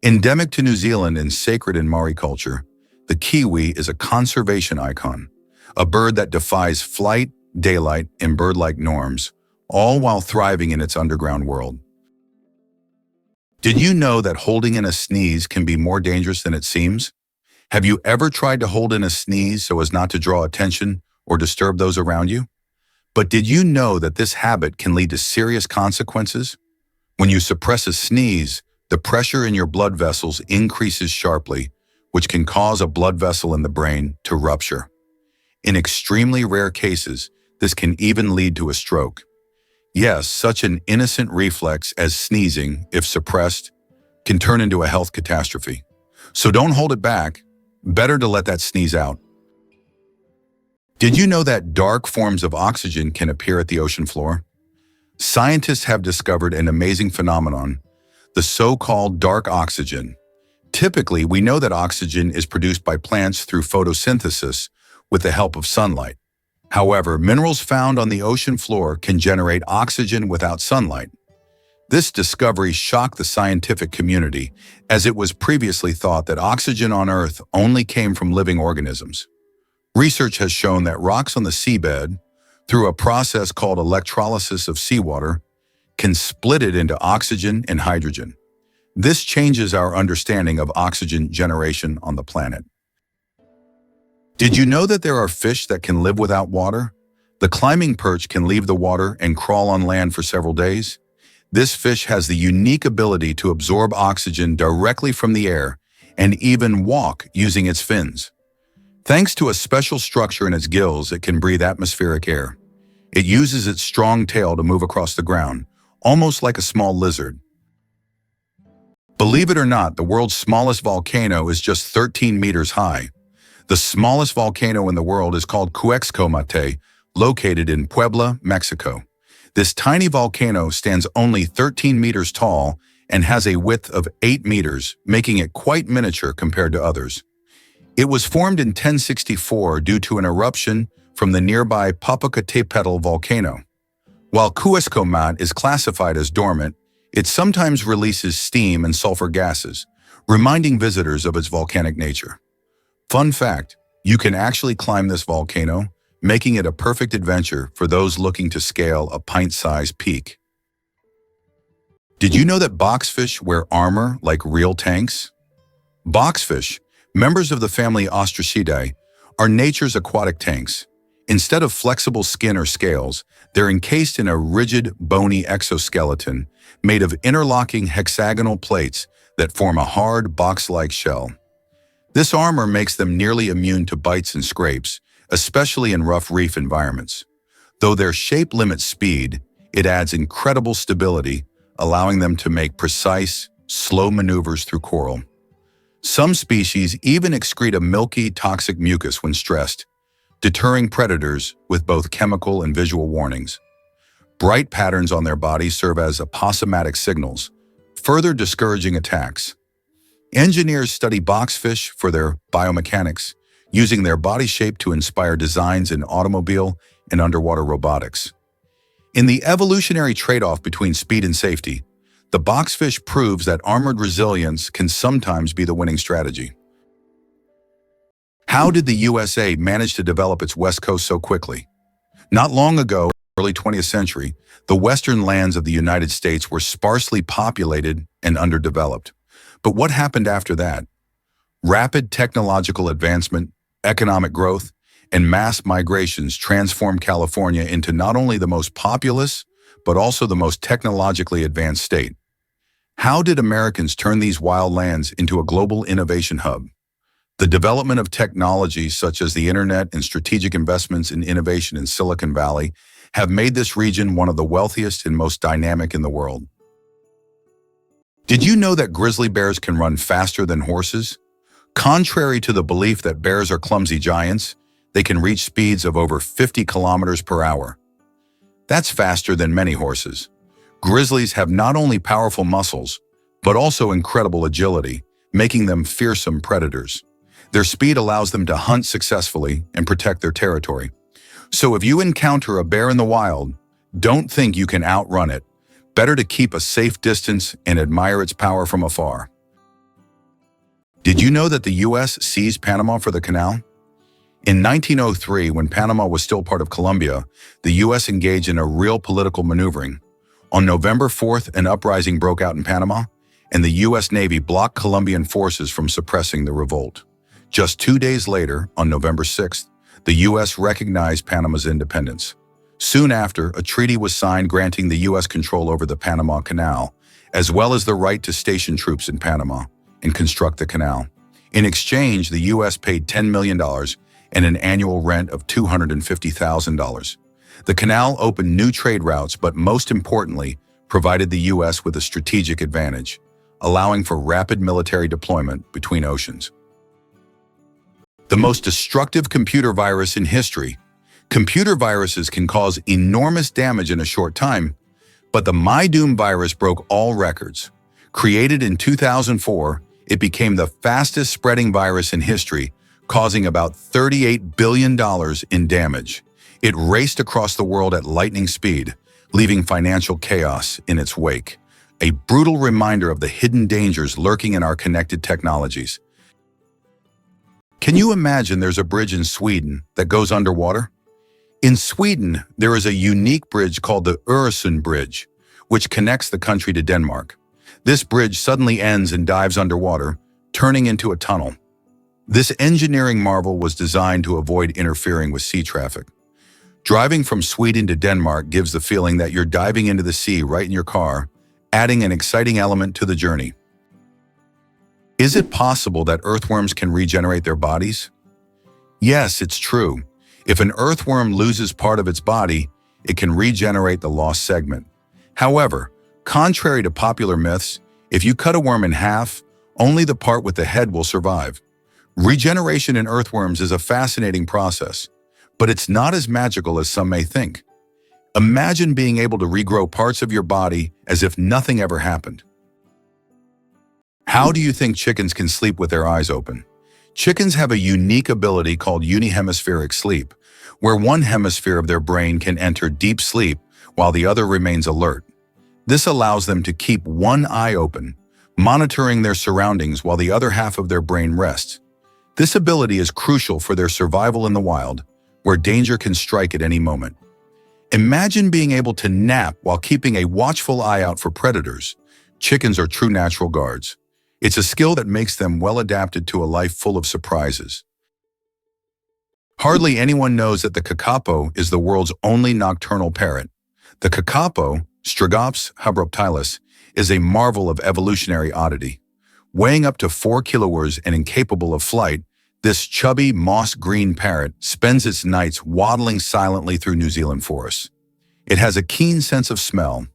Endemic to New Zealand and sacred in Maori culture, the kiwi is a conservation icon, a bird that defies flight, daylight, and bird-like norms, all while thriving in its underground world. Did you know that holding in a sneeze can be more dangerous than it seems? Have you ever tried to hold in a sneeze so as not to draw attention or disturb those around you? But did you know that this habit can lead to serious consequences? When you suppress a sneeze, the pressure in your blood vessels increases sharply, which can cause a blood vessel in the brain to rupture. In extremely rare cases, this can even lead to a stroke. Yes, such an innocent reflex as sneezing, if suppressed, can turn into a health catastrophe. So don't hold it back. Better to let that sneeze out. Did you know that dark forms of oxygen can appear at the ocean floor? Scientists have discovered an amazing phenomenon, the so-called dark oxygen. Typically, we know that oxygen is produced by plants through photosynthesis with the help of sunlight. However, minerals found on the ocean floor can generate oxygen without sunlight. This discovery shocked the scientific community, as it was previously thought that oxygen on Earth only came from living organisms. Research has shown that rocks on the seabed, through a process called electrolysis of seawater, can split it into oxygen and hydrogen. This changes our understanding of oxygen generation on the planet. Did you know that there are fish that can live without water? The climbing perch can leave the water and crawl on land for several days. This fish has the unique ability to absorb oxygen directly from the air and even walk using its fins. Thanks to a special structure in its gills, it can breathe atmospheric air. It uses its strong tail to move across the ground, almost like a small lizard. Believe it or not, the world's smallest volcano is just 13 meters high. The smallest volcano in the world is called Cuexcomate, located in Puebla, Mexico. This tiny volcano stands only 13 meters tall and has a width of 8 meters, making it quite miniature compared to others. It was formed in 1064 due to an eruption from the nearby Popocatépetl volcano. While Cuexcomate is classified as dormant, it sometimes releases steam and sulfur gases, reminding visitors of its volcanic nature. Fun fact, you can actually climb this volcano, making it a perfect adventure for those looking to scale a pint-sized peak. Did you know that boxfish wear armor like real tanks? Boxfish, members of the family Ostracidae, are nature's aquatic tanks. Instead of flexible skin or scales, they're encased in a rigid, bony exoskeleton made of interlocking hexagonal plates that form a hard, box-like shell. This armor makes them nearly immune to bites and scrapes, especially in rough reef environments. Though their shape limits speed, it adds incredible stability, allowing them to make precise, slow maneuvers through coral. Some species even excrete a milky, toxic mucus when stressed, deterring predators with both chemical and visual warnings. Bright patterns on their bodies serve as aposematic signals, further discouraging attacks. Engineers study boxfish for their biomechanics, using their body shape to inspire designs in automobile and underwater robotics. In the evolutionary trade-off between speed and safety, the boxfish proves that armored resilience can sometimes be the winning strategy. How did the USA manage to develop its West Coast so quickly? Not long ago, early 20th century, the western lands of the United States were sparsely populated and underdeveloped. But what happened after that? Rapid technological advancement, economic growth, and mass migrations transformed California into not only the most populous, but also the most technologically advanced state. How did Americans turn these wild lands into a global innovation hub? The development of technologies such as the internet and strategic investments in innovation in Silicon Valley have made this region one of the wealthiest and most dynamic in the world. Did you know that grizzly bears can run faster than horses? Contrary to the belief that bears are clumsy giants, they can reach speeds of over 50 kilometers per hour. That's faster than many horses. Grizzlies have not only powerful muscles, but also incredible agility, making them fearsome predators. Their speed allows them to hunt successfully and protect their territory. So if you encounter a bear in the wild, don't think you can outrun it. Better to keep a safe distance and admire its power from afar. Did you know that the U.S. seized Panama for the canal? In 1903, when Panama was still part of Colombia, the U.S. engaged in a real political maneuvering. On November 4th, an uprising broke out in Panama, and the U.S. Navy blocked Colombian forces from suppressing the revolt. Just 2 days later, on November 6th, the U.S. recognized Panama's independence. Soon after, a treaty was signed granting the U.S. control over the Panama Canal, as well as the right to station troops in Panama and construct the canal. In exchange, the U.S. paid $10 million and an annual rent of $250,000. The canal opened new trade routes, but most importantly, provided the U.S. with a strategic advantage, allowing for rapid military deployment between oceans. The most destructive computer virus in history. Computer viruses can cause enormous damage in a short time, but the MyDoom virus broke all records. Created in 2004, it became the fastest spreading virus in history, causing about $38 billion in damage. It raced across the world at lightning speed, leaving financial chaos in its wake. A brutal reminder of the hidden dangers lurking in our connected technologies. Can you imagine there's a bridge in Sweden that goes underwater? In Sweden, there is a unique bridge called the Öresund Bridge, which connects the country to Denmark. This bridge suddenly ends and dives underwater, turning into a tunnel. This engineering marvel was designed to avoid interfering with sea traffic. Driving from Sweden to Denmark gives the feeling that you're diving into the sea right in your car, adding an exciting element to the journey. Is it possible that earthworms can regenerate their bodies? Yes, it's true. If an earthworm loses part of its body, it can regenerate the lost segment. However, contrary to popular myths, if you cut a worm in half, only the part with the head will survive. Regeneration in earthworms is a fascinating process, but it's not as magical as some may think. Imagine being able to regrow parts of your body as if nothing ever happened. How do you think chickens can sleep with their eyes open? Chickens have a unique ability called unihemispheric sleep, where one hemisphere of their brain can enter deep sleep while the other remains alert. This allows them to keep one eye open, monitoring their surroundings while the other half of their brain rests. This ability is crucial for their survival in the wild, where danger can strike at any moment. Imagine being able to nap while keeping a watchful eye out for predators. Chickens are true natural guards. It's a skill that makes them well adapted to a life full of surprises. Hardly anyone knows that the kakapo is the world's only nocturnal parrot. The kakapo, Strigops hubruptilis, is a marvel of evolutionary oddity. Weighing up to 4 kilograms and incapable of flight, this chubby, moss-green parrot spends its nights waddling silently through New Zealand forests. It has a keen sense of smell,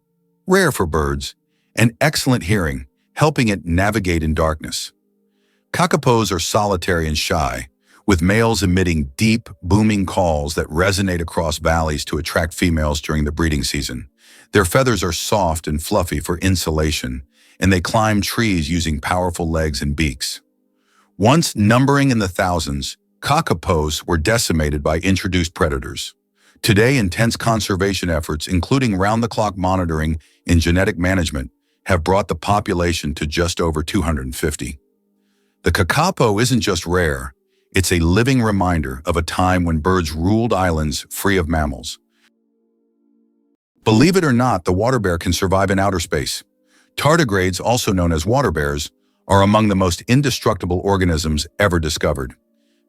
rare for birds, and excellent hearing, helping it navigate in darkness. Kakapos are solitary and shy, with males emitting deep, booming calls that resonate across valleys to attract females during the breeding season. Their feathers are soft and fluffy for insulation, and they climb trees using powerful legs and beaks. Once numbering in the thousands, kakapos were decimated by introduced predators. Today, intense conservation efforts, including round-the-clock monitoring and genetic management, have brought the population to just over 250. The kakapo isn't just rare, it's a living reminder of a time when birds ruled islands free of mammals. Believe it or not, the water bear can survive in outer space. Tardigrades, also known as water bears, are among the most indestructible organisms ever discovered.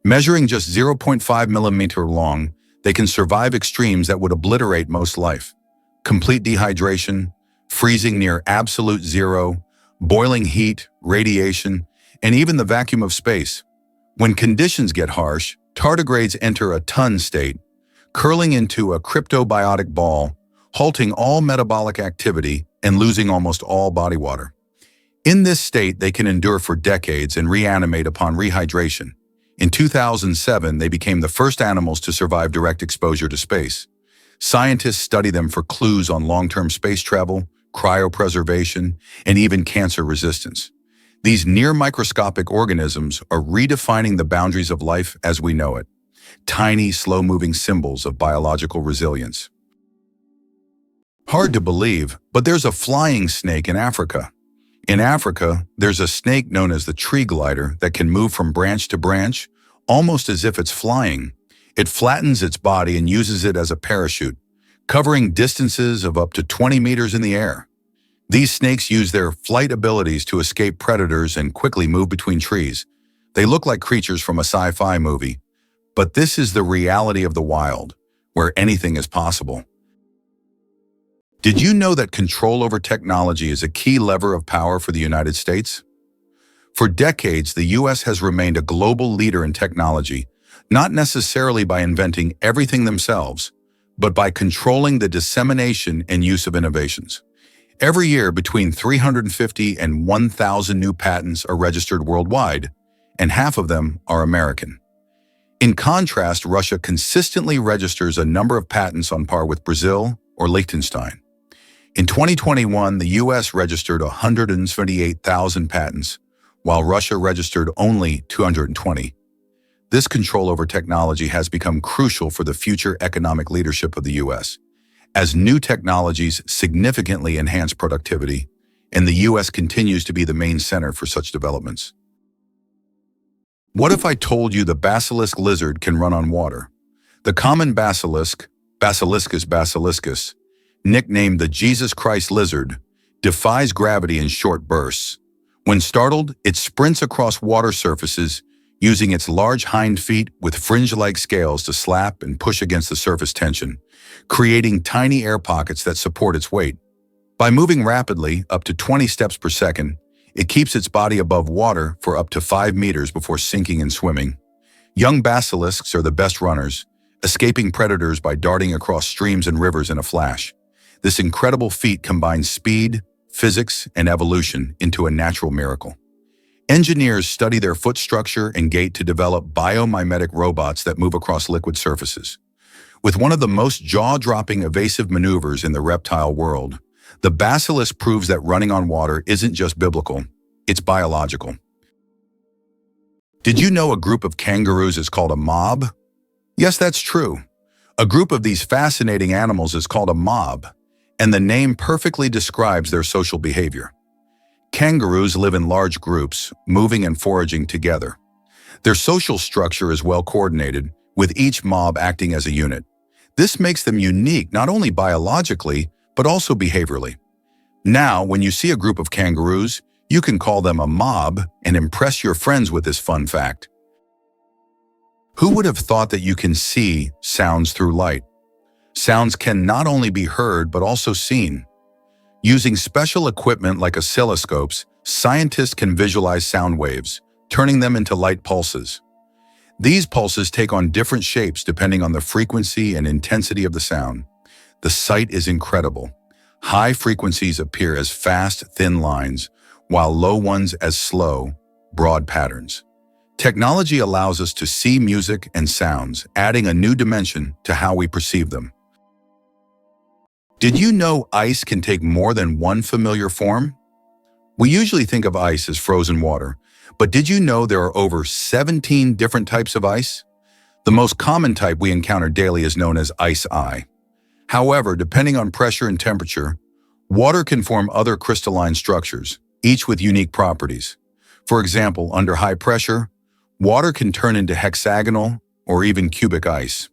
Measuring just 0.5 millimeter long, they can survive extremes that would obliterate most life. Complete dehydration, freezing near absolute zero, boiling heat, radiation, and even the vacuum of space. When conditions get harsh, tardigrades enter a ton state, curling into a cryptobiotic ball, halting all metabolic activity and losing almost all body water. In this state, they can endure for decades and reanimate upon rehydration. In 2007, they became the first animals to survive direct exposure to space. Scientists study them for clues on long-term space travel, cryopreservation, and even cancer resistance. These near-microscopic organisms are redefining the boundaries of life as we know it. Tiny, slow-moving symbols of biological resilience. Hard to believe, but there's a flying snake in Africa. In Africa, there's a snake known as the tree glider that can move from branch to branch, almost as if it's flying. It flattens its body and uses it as a parachute, covering distances of up to 20 meters in the air. These snakes use their flight abilities to escape predators and quickly move between trees. They look like creatures from a sci-fi movie, but this is the reality of the wild, where anything is possible. Did you know that control over technology is a key lever of power for the United States? For decades, the U.S. has remained a global leader in technology, not necessarily by inventing everything themselves, but by controlling the dissemination and use of innovations. Every year, between 350 and 1,000 new patents are registered worldwide, and half of them are American. In contrast, Russia consistently registers a number of patents on par with Brazil or Liechtenstein. In 2021, the U.S. registered 178,000 patents, while Russia registered only 220. This control over technology has become crucial for the future economic leadership of the U.S., as new technologies significantly enhance productivity, and the U.S. continues to be the main center for such developments. What if I told you the basilisk lizard can run on water? The common basilisk, Basiliscus basiliscus, nicknamed the Jesus Christ lizard, defies gravity in short bursts. When startled, it sprints across water surfaces, using its large hind feet with fringe-like scales to slap and push against the surface tension, creating tiny air pockets that support its weight. By moving rapidly, up to 20 steps per second, it keeps its body above water for up to 5 meters before sinking and swimming. Young basilisks are the best runners, escaping predators by darting across streams and rivers in a flash. This incredible feat combines speed, physics, and evolution into a natural miracle. Engineers study their foot structure and gait to develop biomimetic robots that move across liquid surfaces. With one of the most jaw-dropping evasive maneuvers in the reptile world, the basilisk proves that running on water isn't just biblical, it's biological. Did you know a group of kangaroos is called a mob? Yes, that's true. A group of these fascinating animals is called a mob, and the name perfectly describes their social behavior. Kangaroos live in large groups, moving and foraging together. Their social structure is well coordinated, with each mob acting as a unit. This makes them unique not only biologically, but also behaviorally. Now, when you see a group of kangaroos, you can call them a mob and impress your friends with this fun fact. Who would have thought that you can see sounds through light? Sounds can not only be heard, but also seen. Using special equipment like oscilloscopes, scientists can visualize sound waves, turning them into light pulses. These pulses take on different shapes depending on the frequency and intensity of the sound. The sight is incredible. High frequencies appear as fast, thin lines, while low ones as slow, broad patterns. Technology allows us to see music and sounds, adding a new dimension to how we perceive them. Did you know ice can take more than one familiar form? We usually think of ice as frozen water, but did you know there are over 17 different types of ice? The most common type we encounter daily is known as ice. However, depending on pressure and temperature, water can form other crystalline structures, each with unique properties. For example, under high pressure, water can turn into hexagonal or even cubic ice.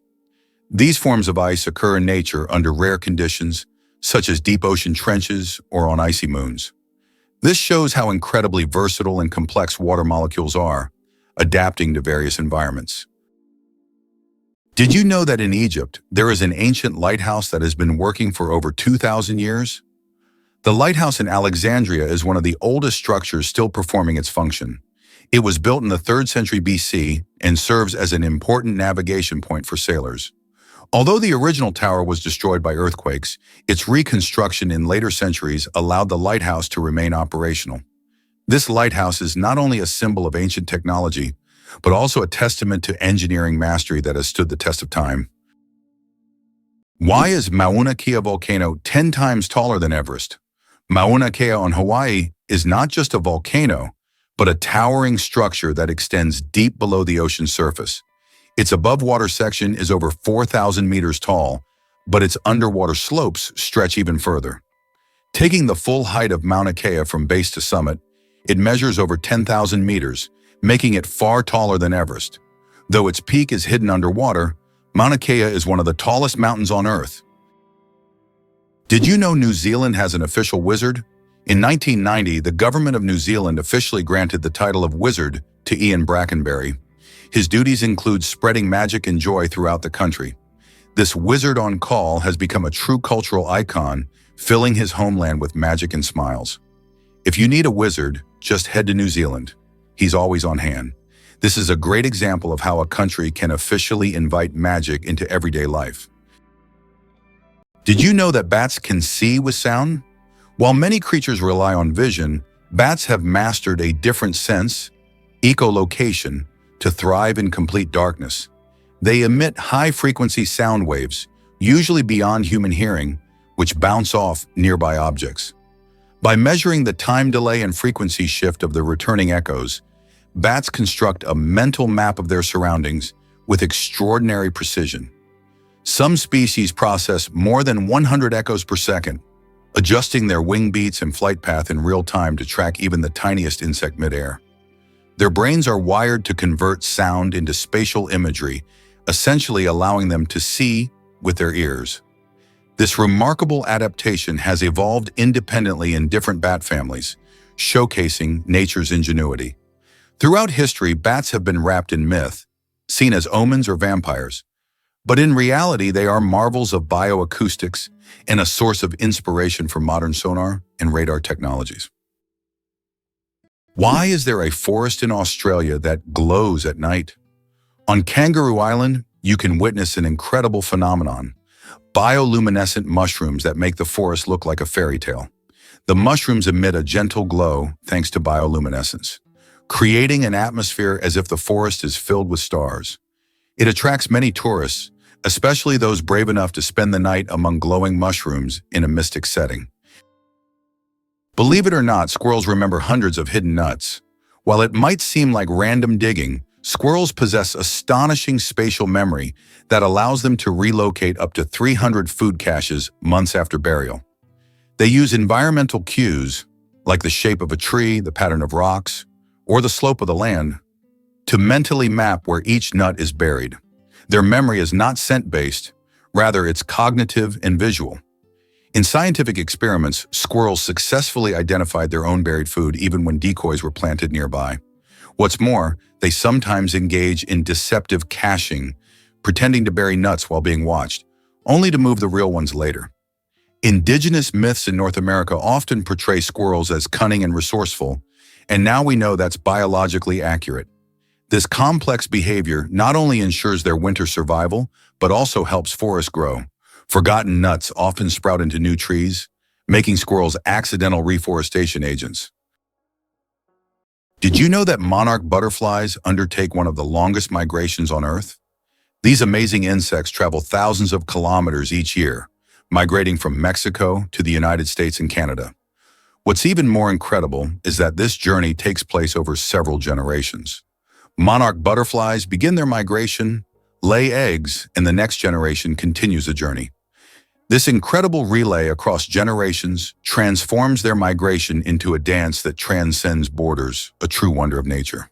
These forms of ice occur in nature under rare conditions, such as deep ocean trenches or on icy moons. This shows how incredibly versatile and complex water molecules are, adapting to various environments. Did you know that in Egypt, there is an ancient lighthouse that has been working for over 2,000 years? The lighthouse in Alexandria is one of the oldest structures still performing its function. It was built in the 3rd century BC and serves as an important navigation point for sailors. Although the original tower was destroyed by earthquakes, its reconstruction in later centuries allowed the lighthouse to remain operational. This lighthouse is not only a symbol of ancient technology, but also a testament to engineering mastery that has stood the test of time. Why is Mauna Kea volcano 10 times taller than Everest? Mauna Kea on Hawaii is not just a volcano, but a towering structure that extends deep below the ocean surface. Its above-water section is over 4,000 meters tall, but its underwater slopes stretch even further. Taking the full height of Mauna Kea from base to summit, it measures over 10,000 meters, making it far taller than Everest. Though its peak is hidden underwater, Mauna Kea is one of the tallest mountains on Earth. Did you know New Zealand has an official wizard? In 1990, the government of New Zealand officially granted the title of wizard to Ian Brackenbury. His duties include spreading magic and joy throughout the country. This wizard on call has become a true cultural icon, filling his homeland with magic and smiles. If you need a wizard, just head to New Zealand. He's always on hand. This is a great example of how a country can officially invite magic into everyday life. Did you know that bats can see with sound? While many creatures rely on vision, bats have mastered a different sense, echolocation, to thrive in complete darkness. They emit high-frequency sound waves, usually beyond human hearing, which bounce off nearby objects. By measuring the time delay and frequency shift of the returning echoes, bats construct a mental map of their surroundings with extraordinary precision. Some species process more than 100 echoes per second, adjusting their wing beats and flight path in real time to track even the tiniest insect midair. Their brains are wired to convert sound into spatial imagery, essentially allowing them to see with their ears. This remarkable adaptation has evolved independently in different bat families, showcasing nature's ingenuity. Throughout history, bats have been wrapped in myth, seen as omens or vampires. But in reality, they are marvels of bioacoustics and a source of inspiration for modern sonar and radar technologies. Why is there a forest in Australia that glows at night? On Kangaroo Island, you can witness an incredible phenomenon: bioluminescent mushrooms that make the forest look like a fairy tale. The mushrooms emit a gentle glow thanks to bioluminescence, creating an atmosphere as if the forest is filled with stars. It attracts many tourists, especially those brave enough to spend the night among glowing mushrooms in a mystic setting. Believe it or not, squirrels remember hundreds of hidden nuts. While it might seem like random digging, squirrels possess astonishing spatial memory that allows them to relocate up to 300 food caches months after burial. They use environmental cues, like the shape of a tree, the pattern of rocks, or the slope of the land, to mentally map where each nut is buried. Their memory is not scent-based, rather it's cognitive and visual. In scientific experiments, squirrels successfully identified their own buried food even when decoys were planted nearby. What's more, they sometimes engage in deceptive caching, pretending to bury nuts while being watched, only to move the real ones later. Indigenous myths in North America often portray squirrels as cunning and resourceful, and now we know that's biologically accurate. This complex behavior not only ensures their winter survival, but also helps forests grow. Forgotten nuts often sprout into new trees, making squirrels accidental reforestation agents. Did you know that monarch butterflies undertake one of the longest migrations on Earth? These amazing insects travel thousands of kilometers each year, migrating from Mexico to the United States and Canada. What's even more incredible is that this journey takes place over several generations. Monarch butterflies begin their migration, lay eggs, and the next generation continues the journey. This incredible relay across generations transforms their migration into a dance that transcends borders, a true wonder of nature.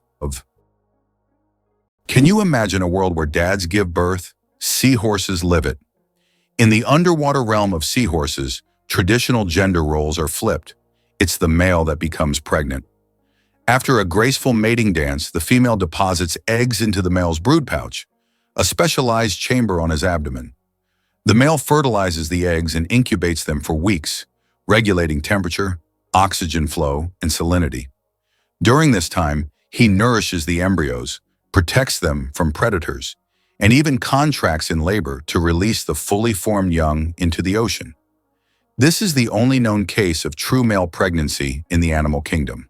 Can you imagine a world where dads give birth, seahorses live it? In the underwater realm of seahorses, traditional gender roles are flipped. It's the male that becomes pregnant. After a graceful mating dance, the female deposits eggs into the male's brood pouch, a specialized chamber on his abdomen. The male fertilizes the eggs and incubates them for weeks, regulating temperature, oxygen flow, and salinity. During this time, he nourishes the embryos, protects them from predators, and even contracts in labor to release the fully formed young into the ocean. This is the only known case of true male pregnancy in the animal kingdom.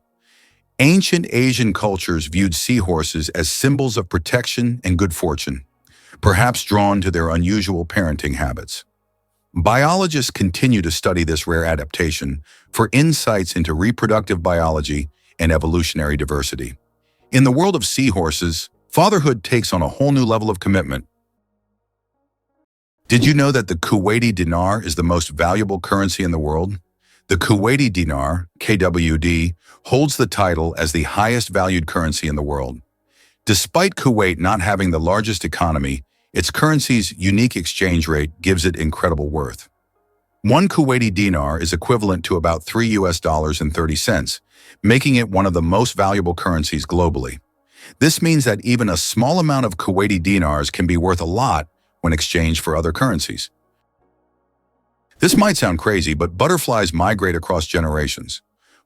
Ancient Asian cultures viewed seahorses as symbols of protection and good fortune, perhaps drawn to their unusual parenting habits. Biologists continue to study this rare adaptation for insights into reproductive biology and evolutionary diversity. In the world of seahorses, fatherhood takes on a whole new level of commitment. Did you know that the Kuwaiti dinar is the most valuable currency in the world? The Kuwaiti dinar, KWD, holds the title as the highest valued currency in the world. Despite Kuwait not having the largest economy, its currency's unique exchange rate gives it incredible worth. One Kuwaiti dinar is equivalent to about $3.30, making it one of the most valuable currencies globally. This means that even a small amount of Kuwaiti dinars can be worth a lot when exchanged for other currencies. This might sound crazy, but butterflies migrate across generations.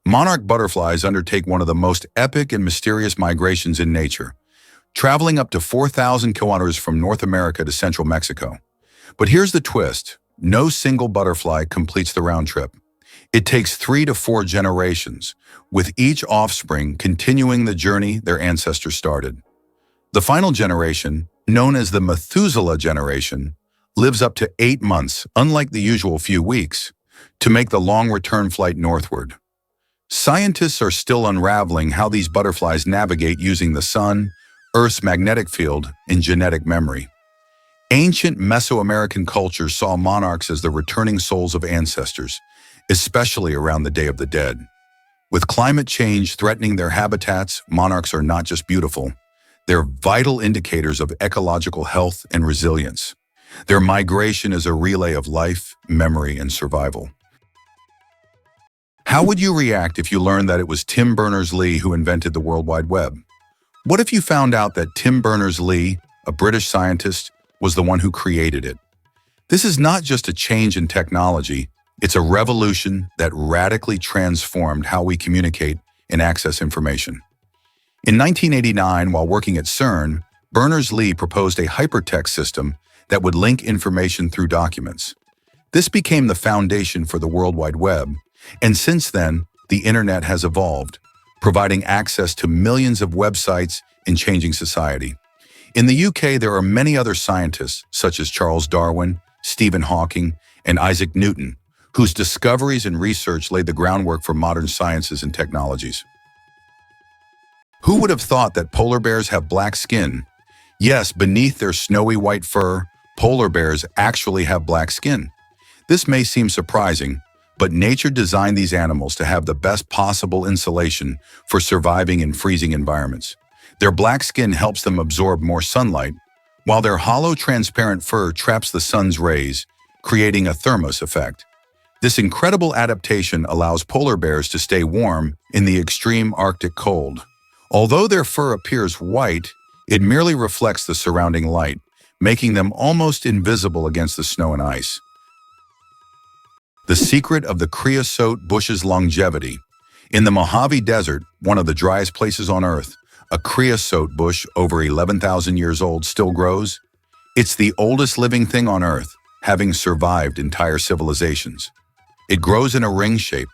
Monarch butterflies undertake one of the most epic and mysterious migrations in nature, traveling up to 4,000 kilometers from North America to central Mexico. But here's the twist. No single butterfly completes the round trip. It takes 3 to 4 generations, with each offspring continuing the journey their ancestors started. The final generation, known as the Methuselah generation, lives up to 8 months, unlike the usual few weeks, to make the long return flight northward. Scientists are still unraveling how these butterflies navigate using the sun, Earth's magnetic field, and genetic memory. Ancient Mesoamerican cultures saw monarchs as the returning souls of ancestors, especially around the Day of the Dead. With climate change threatening their habitats, monarchs are not just beautiful, they're vital indicators of ecological health and resilience. Their migration is a relay of life, memory, and survival. How would you react if you learned that it was Tim Berners-Lee who invented the World Wide Web? What if you found out that Tim Berners-Lee, a British scientist, was the one who created it? This is not just a change in technology, it's a revolution that radically transformed how we communicate and access information. In 1989, while working at CERN, Berners-Lee proposed a hypertext system that would link information through documents. This became the foundation for the World Wide Web, and since then, the internet has evolved, providing access to millions of websites and changing society. In the UK, there are many other scientists, such as Charles Darwin, Stephen Hawking, and Isaac Newton, whose discoveries and research laid the groundwork for modern sciences and technologies. Who would have thought that polar bears have black skin? Yes, beneath their snowy white fur, polar bears actually have black skin. This may seem surprising, but nature designed these animals to have the best possible insulation for surviving in freezing environments. Their black skin helps them absorb more sunlight, while their hollow, transparent fur traps the sun's rays, creating a thermos effect. This incredible adaptation allows polar bears to stay warm in the extreme Arctic cold. Although their fur appears white, it merely reflects the surrounding light, making them almost invisible against the snow and ice. The secret of the creosote bush's longevity. In the Mojave Desert, one of the driest places on Earth, a creosote bush over 11,000 years old still grows. It's the oldest living thing on Earth, having survived entire civilizations. It grows in a ring shape,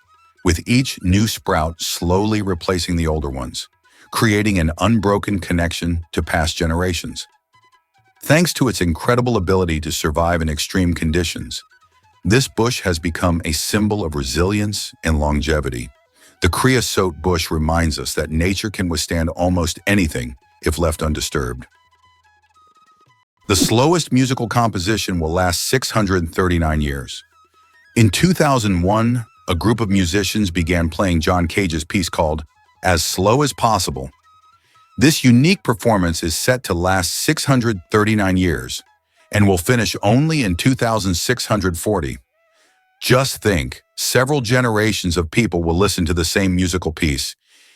with each new sprout slowly replacing the older ones, creating an unbroken connection to past generations. Thanks to its incredible ability to survive in extreme conditions, this bush has become a symbol of resilience and longevity. The creosote bush reminds us that nature can withstand almost anything if left undisturbed. The slowest musical composition will last 639 years. In 2001, a group of musicians began playing John Cage's piece called As Slow as Possible. This unique performance is set to last 639 years and will finish only in 2640. Just think, several generations of people will listen to the same musical piece,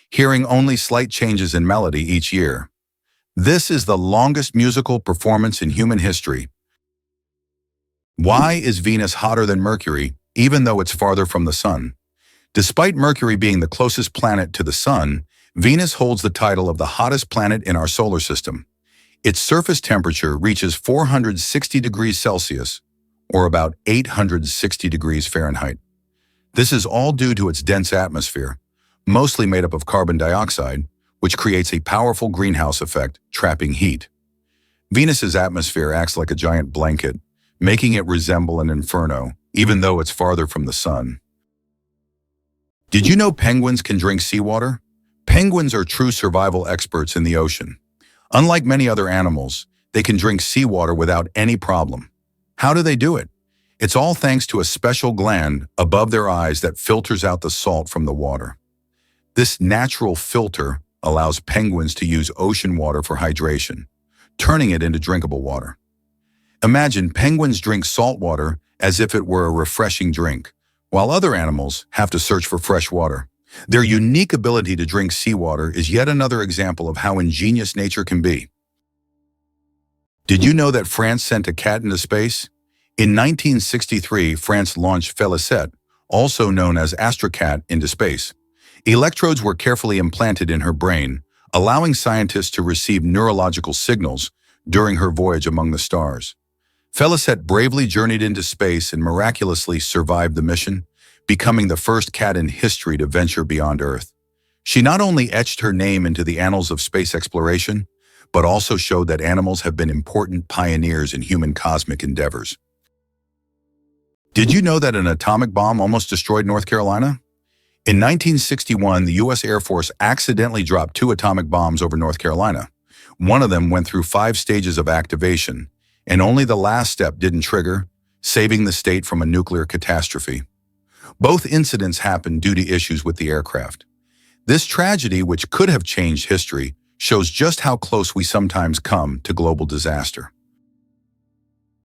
hearing only slight changes in melody each year. This is the longest musical performance in human history. Why is Venus hotter than Mercury, even though it's farther from the Sun? Despite Mercury being the closest planet to the Sun, Venus holds the title of the hottest planet in our solar system. Its surface temperature reaches 460 degrees Celsius, or about 860 degrees Fahrenheit. This is all due to its dense atmosphere, mostly made up of carbon dioxide, which creates a powerful greenhouse effect, trapping heat. Venus's atmosphere acts like a giant blanket, making it resemble an inferno, even though it's farther from the Sun. Did you know penguins can drink seawater? Penguins are true survival experts in the ocean. Unlike many other animals, they can drink seawater without any problem. How do they do it? It's all thanks to a special gland above their eyes that filters out the salt from the water. This natural filter allows penguins to use ocean water for hydration, turning it into drinkable water. Imagine penguins drink salt water as if it were a refreshing drink, while other animals have to search for fresh water. Their unique ability to drink seawater is yet another example of how ingenious nature can be. Did you know that France sent a cat into space? In 1963, France launched Félicité, also known as Astrocat, into space. Electrodes were carefully implanted in her brain, allowing scientists to receive neurological signals during her voyage among the stars. Félicité bravely journeyed into space and miraculously survived the mission, becoming the first cat in history to venture beyond Earth. She not only etched her name into the annals of space exploration, but also showed that animals have been important pioneers in human cosmic endeavors. Did you know that an atomic bomb almost destroyed North Carolina? In 1961, the U.S. Air Force accidentally dropped 2 atomic bombs over North Carolina. One of them went through 5 stages of activation, and only the last step didn't trigger, saving the state from a nuclear catastrophe. Both incidents happened due to issues with the aircraft. This tragedy, which could have changed history, shows just how close we sometimes come to global disaster.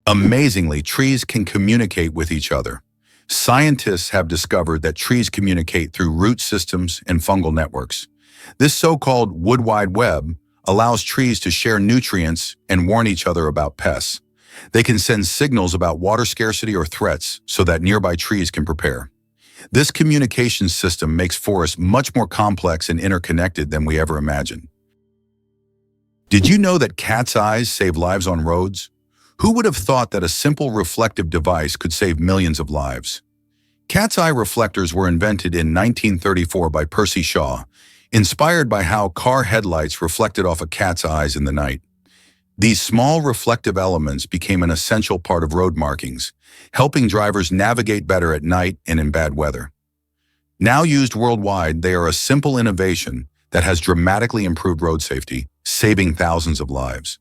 Amazingly, trees can communicate with each other. Scientists have discovered that trees communicate through root systems and fungal networks. This so-called wood wide web allows trees to share nutrients and warn each other about pests. They can send signals about water scarcity or threats so that nearby trees can prepare. This communication system makes forests much more complex and interconnected than we ever imagined. Did you know that cat's eyes save lives on roads? Who would have thought that a simple reflective device could save millions of lives? Cat's eye reflectors were invented in 1934 by Percy Shaw, inspired by how car headlights reflected off a cat's eyes in the night. These small reflective elements became an essential part of road markings, helping drivers navigate better at night and in bad weather. Now used worldwide, they are a simple innovation that has dramatically improved road safety, saving thousands of lives.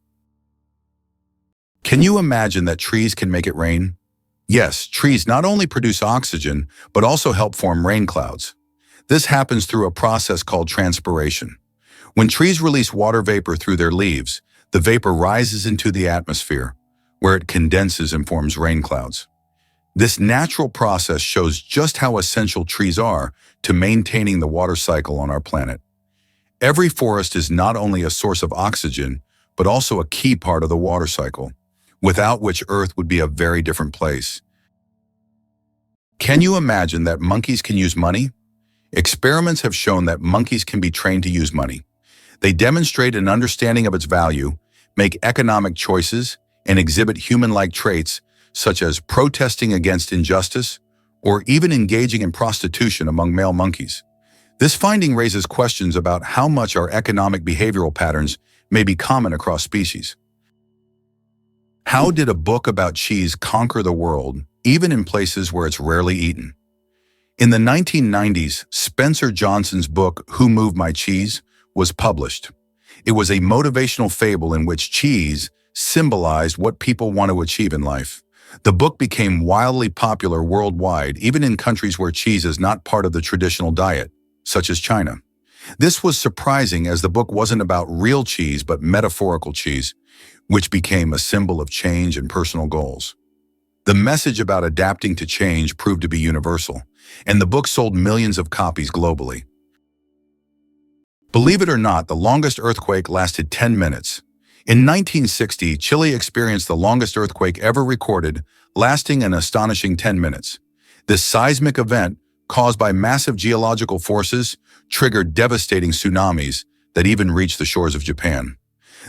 Can you imagine that trees can make it rain? Yes, trees not only produce oxygen, but also help form rain clouds. This happens through a process called transpiration. When trees release water vapor through their leaves, the vapor rises into the atmosphere, where it condenses and forms rain clouds. This natural process shows just how essential trees are to maintaining the water cycle on our planet. Every forest is not only a source of oxygen, but also a key part of the water cycle, without which Earth would be a very different place. Can you imagine that monkeys can use money? Experiments have shown that monkeys can be trained to use money. They demonstrate an understanding of its value, make economic choices, and exhibit human-like traits such as protesting against injustice or even engaging in prostitution among male monkeys. This finding raises questions about how much our economic behavioral patterns may be common across species. How did a book about cheese conquer the world, even in places where it's rarely eaten? In the 1990s, Spencer Johnson's book, Who Moved My Cheese, was published. It was a motivational fable in which cheese symbolized what people want to achieve in life. The book became wildly popular worldwide, even in countries where cheese is not part of the traditional diet, such as China. This was surprising as the book wasn't about real cheese but metaphorical cheese, which became a symbol of change and personal goals. The message about adapting to change proved to be universal, and the book sold millions of copies globally. Believe it or not, the longest earthquake lasted 10 minutes. In 1960, Chile experienced the longest earthquake ever recorded, lasting an astonishing 10 minutes. This seismic event, caused by massive geological forces, triggered devastating tsunamis that even reached the shores of Japan.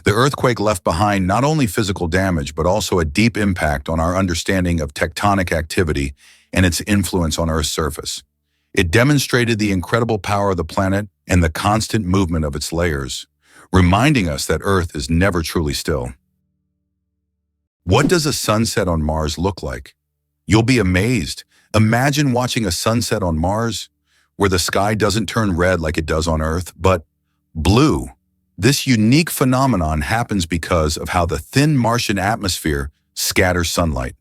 The earthquake left behind not only physical damage, but also a deep impact on our understanding of tectonic activity and its influence on Earth's surface. It demonstrated the incredible power of the planet and the constant movement of its layers, reminding us that Earth is never truly still. What does a sunset on Mars look like? You'll be amazed. Imagine watching a sunset on Mars, where the sky doesn't turn red like it does on Earth, but blue. This unique phenomenon happens because of how the thin Martian atmosphere scatters sunlight.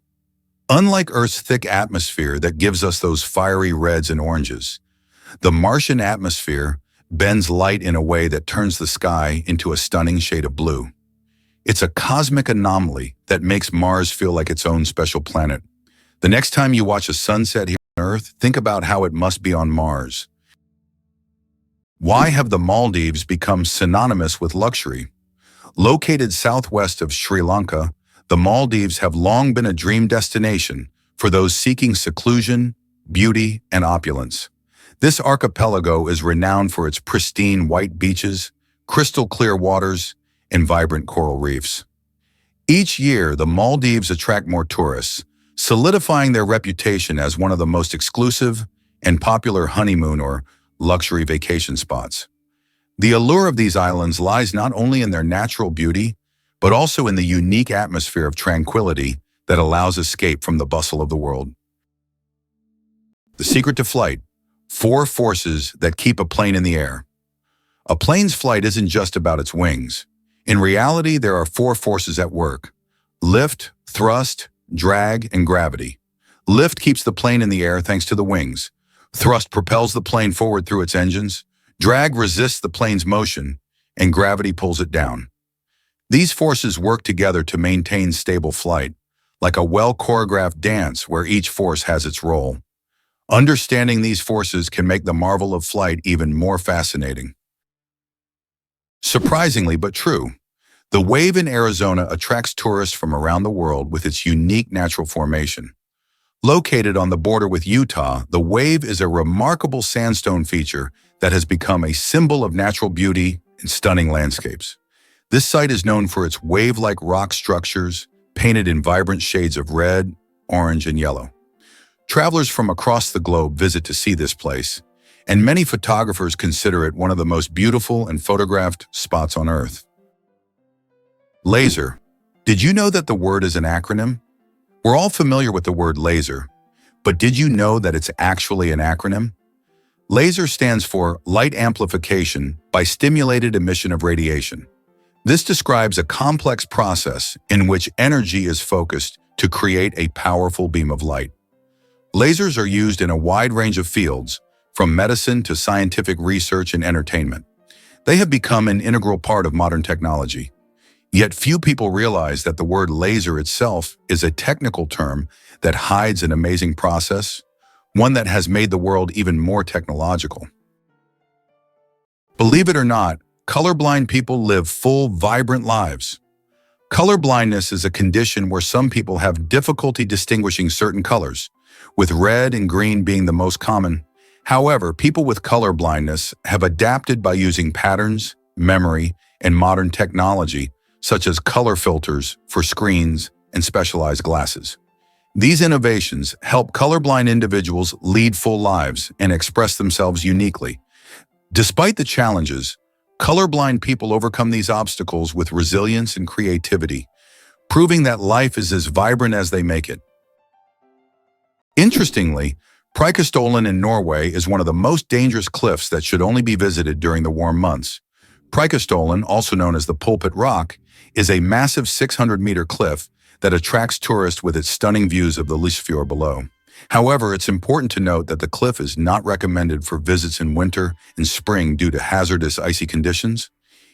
Unlike Earth's thick atmosphere that gives us those fiery reds and oranges, the Martian atmosphere bends light in a way that turns the sky into a stunning shade of blue. It's a cosmic anomaly that makes Mars feel like its own special planet. The next time you watch a sunset here on Earth, think about how it must be on Mars. Why have the Maldives become synonymous with luxury? Located southwest of Sri Lanka, the Maldives have long been a dream destination for those seeking seclusion, beauty, and opulence. This archipelago is renowned for its pristine white beaches, crystal clear waters, and vibrant coral reefs. Each year, the Maldives attract more tourists, solidifying their reputation as one of the most exclusive and popular honeymoon or luxury vacation spots. The allure of these islands lies not only in their natural beauty, but also in the unique atmosphere of tranquility that allows escape from the bustle of the world. The secret to flight: 4 forces that keep a plane in the air. A plane's flight isn't just about its wings. In reality, there are 4 forces at work: lift, thrust, drag, and gravity. Lift keeps the plane in the air thanks to the wings. Thrust propels the plane forward through its engines. Drag resists the plane's motion, and gravity pulls it down. These forces work together to maintain stable flight, like a well-choreographed dance where each force has its role. Understanding these forces can make the marvel of flight even more fascinating. Surprisingly but true, the Wave in Arizona attracts tourists from around the world with its unique natural formation. Located on the border with Utah, the Wave is a remarkable sandstone feature that has become a symbol of natural beauty and stunning landscapes. This site is known for its wave-like rock structures, painted in vibrant shades of red, orange, and yellow. Travelers from across the globe visit to see this place, and many photographers consider it one of the most beautiful and photographed spots on Earth. Laser. Did you know that the word is an acronym? We're all familiar with the word laser, but did you know that it's actually an acronym? LASER stands for Light Amplification by Stimulated Emission of Radiation. This describes a complex process in which energy is focused to create a powerful beam of light. Lasers are used in a wide range of fields, from medicine to scientific research and entertainment. They have become an integral part of modern technology. Yet few people realize that the word laser itself is a technical term that hides an amazing process, one that has made the world even more technological. Believe it or not, colorblind people live full, vibrant lives. Colorblindness is a condition where some people have difficulty distinguishing certain colors, with red and green being the most common. However, people with colorblindness have adapted by using patterns, memory, and modern technology, such as color filters for screens and specialized glasses. These innovations help colorblind individuals lead full lives and express themselves uniquely. Despite the challenges, colorblind people overcome these obstacles with resilience and creativity, proving that life is as vibrant as they make it. Interestingly, Preikestolen in Norway is one of the most dangerous cliffs that should only be visited during the warm months. Preikestolen, also known as the Pulpit Rock, is a massive 600-meter cliff that attracts tourists with its stunning views of the Lysefjord below. However, it's important to note that the cliff is not recommended for visits in winter and spring due to hazardous icy conditions.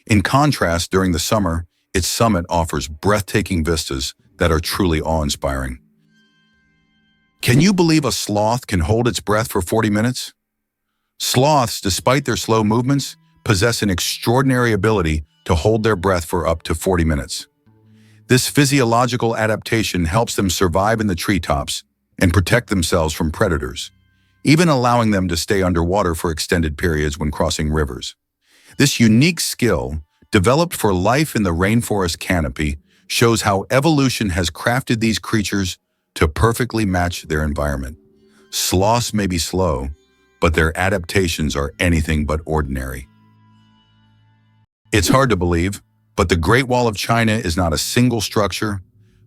In contrast, during the summer, its summit offers breathtaking vistas that are truly awe-inspiring. Can you believe a sloth can hold its breath for 40 minutes? Sloths, despite their slow movements, possess an extraordinary ability to hold their breath for up to 40 minutes. This physiological adaptation helps them survive in the treetops and protect themselves from predators, even allowing them to stay underwater for extended periods when crossing rivers. This unique skill, developed for life in the rainforest canopy, shows how evolution has crafted these creatures to perfectly match their environment. Sloths may be slow, but their adaptations are anything but ordinary. It's hard to believe, but the Great Wall of China is not a single structure,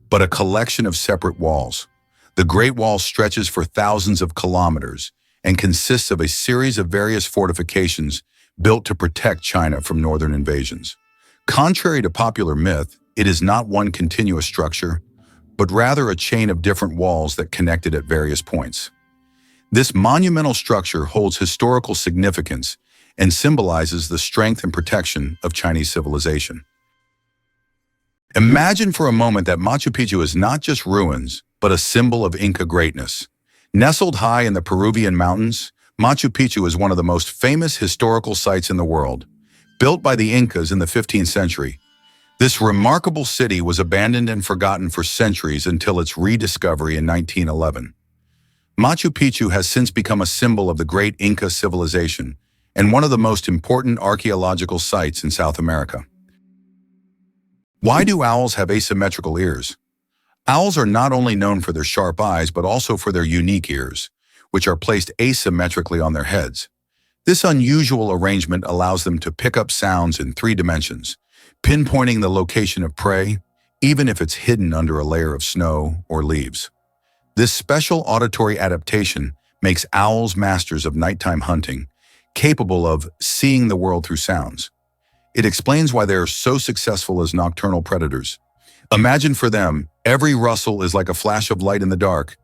but a collection of separate walls. The Great Wall stretches for thousands of kilometers and consists of a series of various fortifications built to protect China from northern invasions. Contrary to popular myth, it is not one continuous structure, but rather a chain of different walls that connect it at various points. This monumental structure holds historical significance and symbolizes the strength and protection of Chinese civilization. Imagine for a moment that Machu Picchu is not just ruins, but a symbol of Inca greatness. Nestled high in the Peruvian mountains, Machu Picchu is one of the most famous historical sites in the world. Built by the Incas in the 15th century, This remarkable city was abandoned and forgotten for centuries until its rediscovery in 1911. Machu Picchu has since become a symbol of the great Inca civilization and one of the most important archaeological sites in South America. Why do owls have asymmetrical ears? Owls are not only known for their sharp eyes but also for their unique ears, which are placed asymmetrically on their heads. This unusual arrangement allows them to pick up sounds in 3 dimensions, pinpointing the location of prey, even if it's hidden under a layer of snow or leaves. This special auditory adaptation makes owls masters of nighttime hunting, capable of seeing the world through sounds. It explains why they are so successful as nocturnal predators. Imagine for them, every rustle is like a flash of light in the dark,